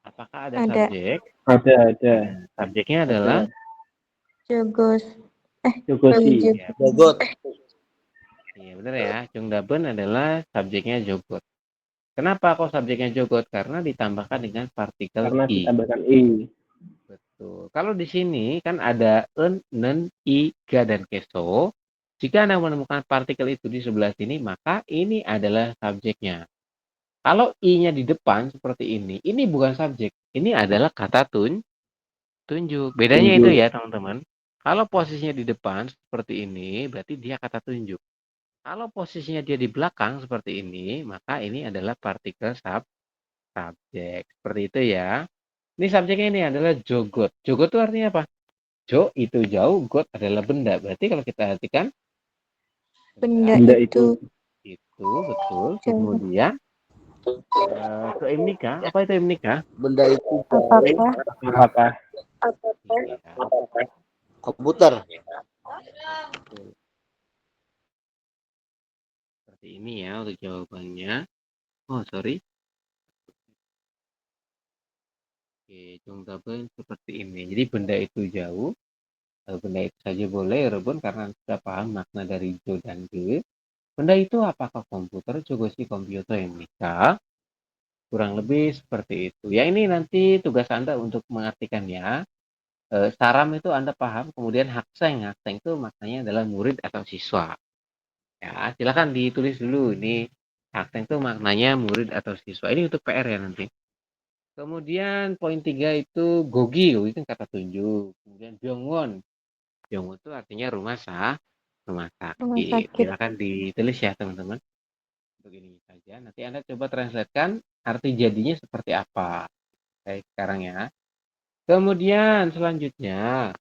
Apakah ada Ada. subjek? Ada. Subjeknya adalah Jogos. Jogosi. Jog- ya, Jogot. iya benar ya. Jongdaben adalah subjeknya jogot. Kenapa kok subjeknya jogot? Karena ditambahkan dengan partikel Karena i. ditambahkan i. Betul. Kalau di sini kan ada nen, i, ga, dan keso. Jika Anda menemukan partikel itu di sebelah sini, maka ini adalah subjeknya. Kalau i-nya di depan seperti ini bukan subjek. Ini adalah kata tunjuk. Bedanya itu ya, teman-teman. Kalau posisinya di depan seperti ini, berarti dia kata tunjuk. Kalau posisinya dia di belakang seperti ini, maka ini adalah partikel subjek. Seperti itu ya. Ini subjeknya ini adalah jogot. Jogot itu artinya apa? Jo itu jauh, got adalah benda. Berarti kalau kita artikan Benda itu. Itu betul. Kemudian ke imnika. Apa itu imnika? Benda itu Apakah? Apakah? Iya, komputer. betul. Seperti ini ya untuk jawabannya. Oh, sorry. Oke, jongdaben seperti ini. Jadi benda itu jauh. Benda itu saja boleh, Rebun, karena sudah paham makna dari jo dan ge. Benda itu apakah komputer? Jogosi komputer yang nikah. Kurang lebih seperti itu. Ya ini nanti tugas Anda untuk mengartikannya. Saram itu Anda paham, kemudian hakseng. Hakseng itu maknanya adalah murid atau siswa. Ya, silakan ditulis dulu. Ini hakseng itu maknanya murid atau siswa. Ini untuk PR ya nanti. Kemudian poin 3 itu gogi. Gogi kan kata tunjuk. Kemudian byongwon. Byongwon itu artinya rumah sakit. Silakan ditulis ya teman-teman. Untuk ini saja. Nanti Anda coba translatekan arti jadinya seperti apa. Baik, sekarang ya. Kemudian selanjutnya.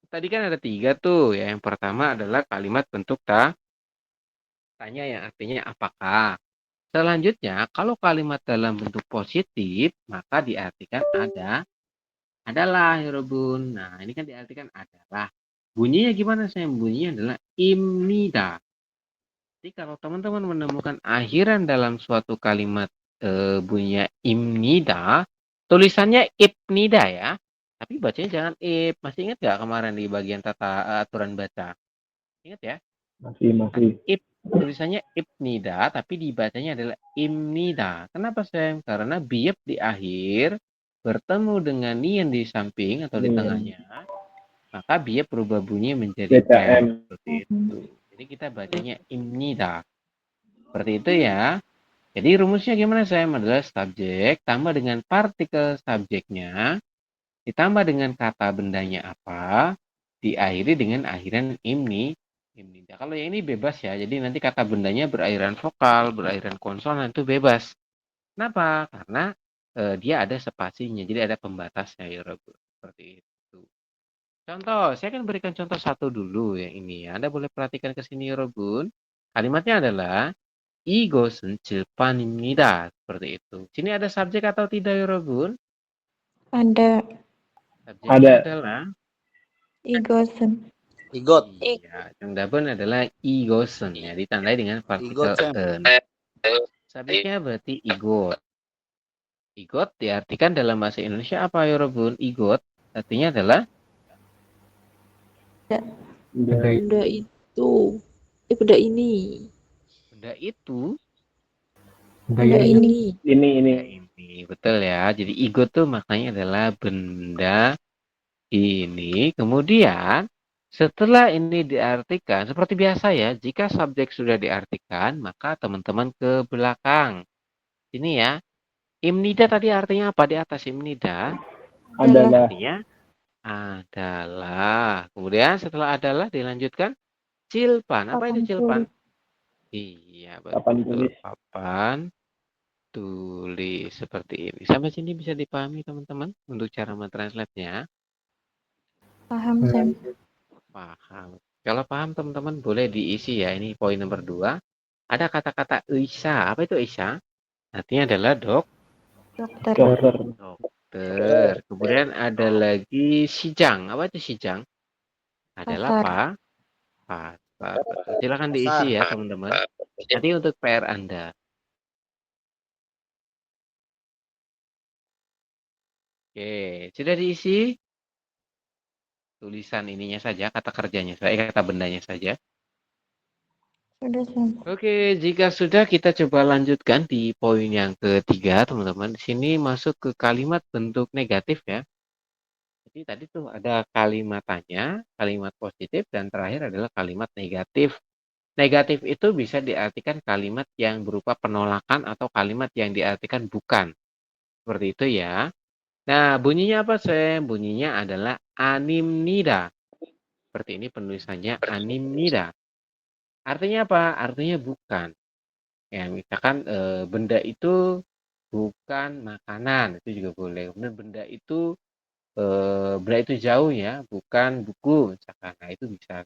Tadi kan ada 3 tuh ya. Yang pertama adalah kalimat bentuk tanya yang artinya apakah. Selanjutnya, kalau kalimat dalam bentuk positif, maka diartikan adalah ya Rebun. Nah, ini kan diartikan adalah. Bunyinya gimana? Saya bunyinya adalah imnida. Jadi kalau teman-teman menemukan akhiran dalam suatu kalimat bunyinya imnida, tulisannya ibnida ya. Tapi bacanya jangan ib. Masih ingat nggak kemarin di bagian tata aturan baca? Ingat ya? Masih. Ib tulisannya ibnida, tapi dibacanya adalah imnida. Kenapa, Sam? Karena biyab di akhir bertemu dengan nian di samping atau di tengahnya, maka biyab berubah bunyi menjadi M. Seperti itu. Jadi kita bacanya imnida. Seperti itu ya. Jadi rumusnya gimana, Sam? Adalah subjek tambah dengan partikel subjeknya, ditambah dengan kata bendanya apa, diakhiri dengan akhiran imnida. Kalau yang ini bebas ya, jadi nanti kata bendanya berakhiran vokal, berakhiran konsonan, itu bebas. Kenapa? Karena dia ada spasinya, jadi ada pembatasnya ya, Rob. Seperti itu. Contoh, saya akan berikan contoh satu dulu ya ini ya. Anda boleh perhatikan ke sini, Robun. Kalimatnya adalah 이것은 질판입니다. Seperti itu. Sini ada subjek atau tidak ya, Robun? Ada Subjeknya Ada. adalah igosen. Igot. iya, yang double adalah igosen ya, ditandai dengan Igot, partikel Sam. en. Subjeknya berarti igot. Igot diartikan dalam bahasa Indonesia apa ya, Robun? Igot artinya adalah Benda Benda itu. Benda ini. benda itu, Benda ini. Ini. benda ini. Betul ya. Jadi igot tuh maknanya adalah benda ini. Kemudian setelah ini diartikan, seperti biasa ya, jika subjek sudah diartikan, maka teman-teman ke belakang. Ini ya, imnida tadi artinya apa di atas imnida? Adalah. Artinya adalah. Kemudian setelah adalah dilanjutkan cilpan. Apa itu cilpan? Iya, Papan betul. tulis. Papan tulis seperti ini. Sampai sini bisa dipahami teman-teman untuk cara mentranslate-nya? Paham, Sam. Paham. Kalau paham teman-teman boleh diisi ya. Ini poin nomor 2. Ada kata-kata Isa. Apa itu Isa? Artinya adalah Dokter. dokter. Kemudian ada lagi sijang. Apa itu sijang? Adalah Pasar. pasar. Silakan diisi ya teman-teman. Nanti untuk PR Anda. Oke, sudah diisi? Tulisan ininya saja, kata kerjanya saja, kata bendanya saja. Sudah, Sam. Oke, jika sudah kita coba lanjutkan di poin yang ketiga, teman-teman. Di sini masuk ke kalimat bentuk negatif ya. Jadi tadi tuh ada kalimat tanya, kalimat positif, dan terakhir adalah kalimat negatif. Negatif itu bisa diartikan kalimat yang berupa penolakan atau kalimat yang diartikan bukan. Seperti itu ya. Nah, bunyinya apa, Sam? Bunyinya adalah animnida. Seperti ini penulisannya animnida. Artinya apa? Artinya bukan. Ya, misalkan benda itu bukan makanan, itu juga boleh. Kemudian benda itu jauh ya, bukan buku, misalkan. Nah, itu bisa.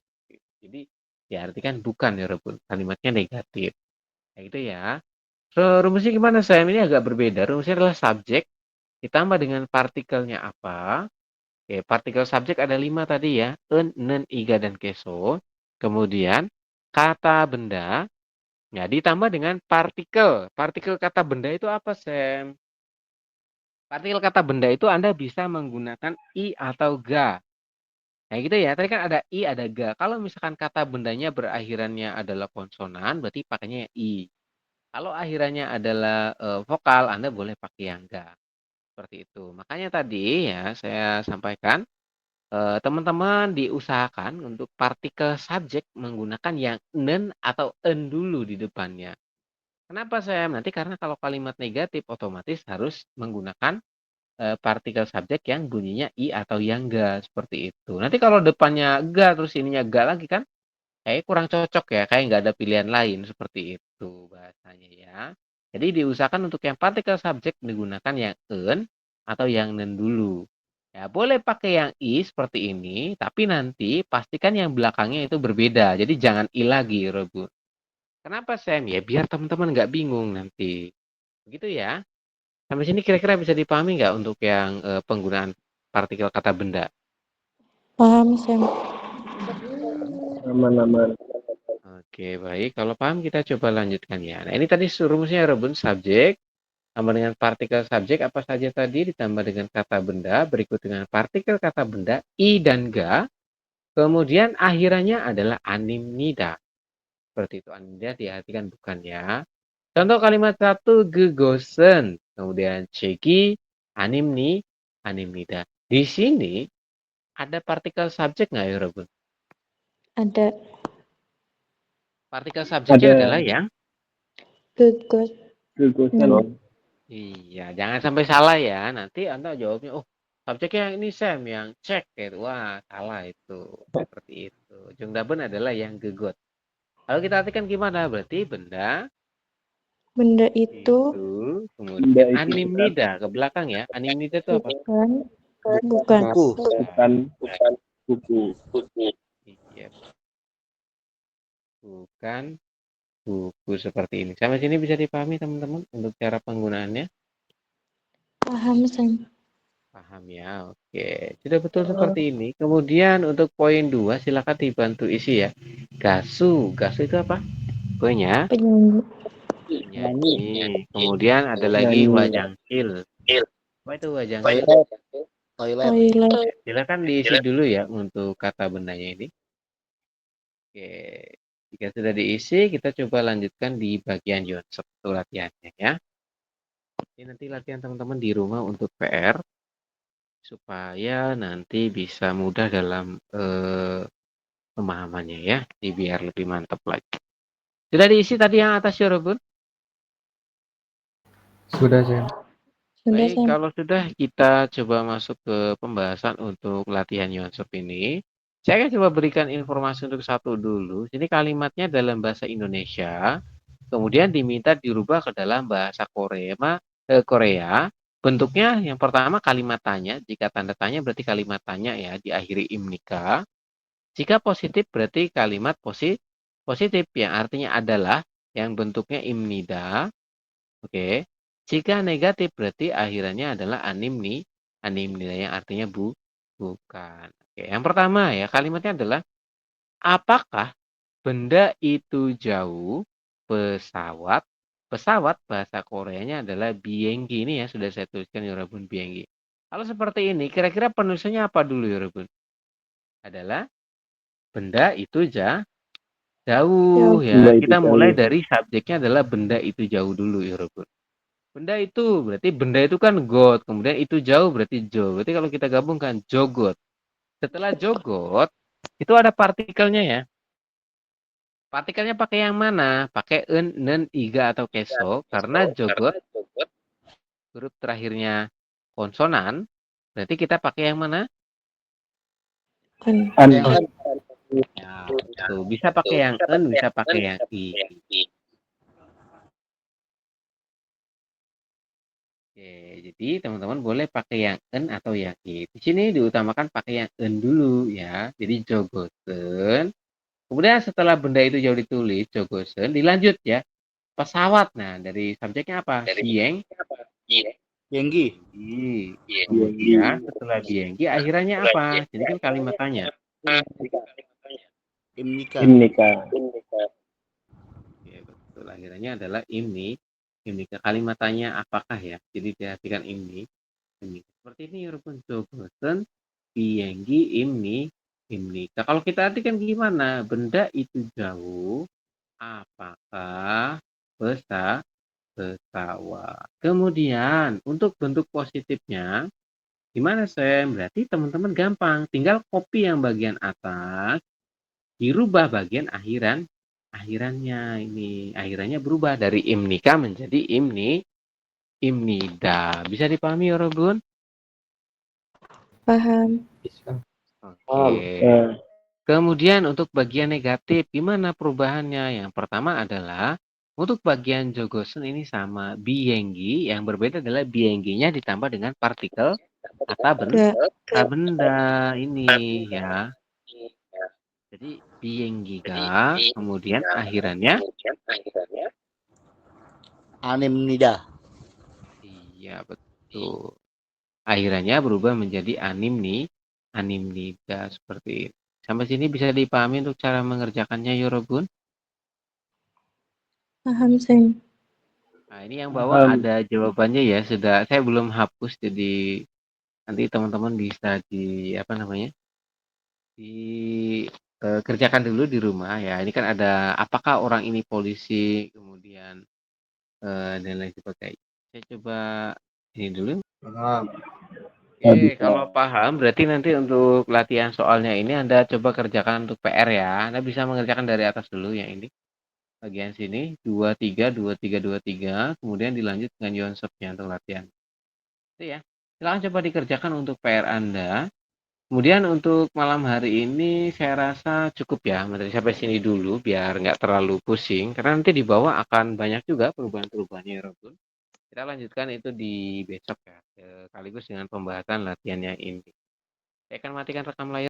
Jadi diartikan bukan ya, Rebun. Kalimatnya negatif. Kayak gitu ya. So, rumusnya gimana, Sam? Ini agak berbeda. Rumusnya adalah subjek ditambah dengan partikelnya apa? Oke, partikel subjek ada 5 tadi ya. En, nen, iga, dan keso. Kemudian kata benda. Ya, ditambah dengan partikel. Partikel kata benda itu apa, Sam? Partikel kata benda itu Anda bisa menggunakan i atau ga. Nah, gitu ya. Tadi kan ada i, ada ga. Kalau misalkan kata bendanya berakhirannya adalah konsonan, berarti pakainya i. Kalau akhirannya adalah vokal, Anda boleh pakai yang ga. Seperti itu. Makanya tadi ya saya sampaikan, teman-teman diusahakan untuk partikel subjek menggunakan yang nen atau en dulu di depannya. Kenapa, Sam? Nanti karena kalau kalimat negatif otomatis harus menggunakan partikel subjek yang bunyinya i atau yang ga, seperti itu. Nanti kalau depannya ga terus ininya ga lagi kan kayak kurang cocok ya, kayak nggak ada pilihan lain, seperti itu bahasanya ya. Jadi diusahakan untuk yang partikel subjek digunakan yang en atau yang nen dulu. Ya, boleh pakai yang i seperti ini, tapi nanti pastikan yang belakangnya itu berbeda. Jadi jangan i lagi, Robu. Kenapa, Sam? Ya biar teman-teman nggak bingung nanti. Begitu ya. Sampai sini kira-kira bisa dipahami nggak untuk yang penggunaan partikel kata benda? Paham, Sam. Aman. Oke, baik. Kalau paham kita coba lanjutkan ya. Nah, ini tadi rumusnya Robun, subjek tambah dengan partikel subjek apa saja tadi ditambah dengan kata benda, berikut dengan partikel kata benda i dan ga. Kemudian akhirannya adalah animnida. seperti itu. Anda diartikan bukan ya. Contoh kalimat 1, gegosen. Kemudian ceki, animni, animnida. Di sini ada partikel subjek nggak ya, Robun? Ada Partikel subjeknya Ada. adalah yang gegot. Gegosan. iya, jangan sampai salah ya. Nanti Anda jawabnya, oh subjeknya yang ini Sam, yang cek gitu. Wah, salah itu. Seperti itu. Jungdaben adalah yang gegot. Kalau kita artikan gimana? Berarti benda Benda itu, itu kemudian Benda itu animnida ke belakang ya. Animnida itu apa? bukan Buku. bukan buku. Iya, bukan buku seperti ini. Sampai sini bisa dipahami teman-teman untuk cara penggunaannya? paham Sam. Paham ya, oke. Sudah betul seperti ini. Kemudian untuk poin 2, silakan dibantu isi ya. Gasu itu apa? Poinnya Penyanyi. penyanyi. Kemudian ada lagi Nyanyi. wajangkil. Apa itu wajangkil? Toilet. Toilet. Silakan diisi dulu ya untuk kata bendanya ini. Oke. Jika sudah diisi, kita coba lanjutkan di bagian Yonsep untuk latihannya ya. Ini nanti latihan teman-teman di rumah untuk PR supaya nanti bisa mudah dalam pemahamannya ya, biar lebih mantap lagi. Sudah diisi tadi yang atas ya, Robun? Sudah, Sam. Sudah Baik, Sam. kalau sudah kita coba masuk ke pembahasan untuk latihan Yonsep ini. Saya akan coba berikan informasi untuk satu dulu. Ini kalimatnya dalam bahasa Indonesia, kemudian diminta dirubah ke dalam bahasa Korea. Bentuknya yang pertama kalimat tanya. Jika tanda tanya berarti kalimat tanya ya, diakhiri imnika. Jika positif berarti kalimat positif yang artinya adalah, yang bentuknya imnida. Oke. Jika negatif berarti akhirannya adalah animnida yang artinya bukan. Oke, yang pertama ya kalimatnya adalah, apakah benda itu jauh? Pesawat. Pesawat bahasa Koreanya adalah bienggi. Ini ya sudah saya tuliskan ya Robun, bienggi. Kalau seperti ini kira-kira penulisannya apa dulu ya Robun? Adalah benda itu jauh ya. Benda itu Kita mulai jauh. dari subjeknya adalah benda itu jauh dulu ya Robun. Benda itu berarti benda itu kan got, kemudian itu jauh berarti jo. Berarti kalau kita gabungkan jogot. Setelah jogot itu ada partikelnya ya. Partikelnya pakai yang mana? Pakai en, nen, iga atau keso karena jogot huruf terakhirnya konsonan. Berarti kita pakai yang mana? An. An. Ya, betul. Bisa pakai yang en, bisa pakai yang i. Oke, jadi teman-teman boleh pakai yang en atau yang i. Di sini diutamakan pakai yang en dulu ya. Jadi jogosen. Kemudian setelah benda itu jauh ditulis, jogosen, dilanjut ya. Pesawat. Nah, dari subjeknya apa? Bieng. Yenggi. Kemudian setelah bienggi, akhirannya apa? Jadi kan kalimat tanya. Imnika. Oke, betul. Akhirannya adalah ini. Ini kalimat tanya apakah ya? Jadi diartikan ini. Seperti ini rupun jogosen, bienggi, imni. Nah, kalau kita artikan gimana? Benda itu jauh. Apakah pesawat? Kemudian untuk bentuk positifnya, gimana Sam? Berarti teman-teman gampang. Tinggal copy yang bagian atas, dirubah bagian akhirannya ini. Akhirannya berubah dari imnika menjadi imnida. Bisa dipahami ya Robun? Paham. Bisa. Oke. Kemudian untuk bagian negatif, gimana perubahannya? Yang pertama adalah untuk bagian jogosen ini sama bienggi, yang berbeda adalah biengginya ditambah dengan partikel kata benda ini ya. Jadi bienggiga, kemudian akhirannya Animnida. iya betul. Akhirannya berubah menjadi animnida seperti itu. Sampai sini bisa dipahami untuk cara mengerjakannya Yorobun? Paham Sam. Nah, ini yang bawah ada jawabannya ya. Sudah saya belum hapus, jadi nanti teman-teman bisa di kerjakan dulu di rumah ya. Ini kan ada apakah orang ini polisi, kemudian dan lain sebagainya. Saya coba ini dulu. Paham. Oke, kalau paham berarti nanti untuk latihan soalnya ini Anda coba kerjakan untuk PR ya. Anda bisa mengerjakan dari atas dulu yang ini. Bagian sini 23 23 23, kemudian dilanjut dengan Yonsepnya untuk latihan. Itu ya. Silakan coba dikerjakan untuk PR Anda. Kemudian untuk malam hari ini saya rasa cukup ya materi sampai sini dulu biar nggak terlalu pusing karena nanti di bawah akan banyak juga perubahan-perubahannya ya Robun. Kita lanjutkan itu di besok ya sekaligus dengan pembahasan latihannya ini. Saya akan matikan rekam layar.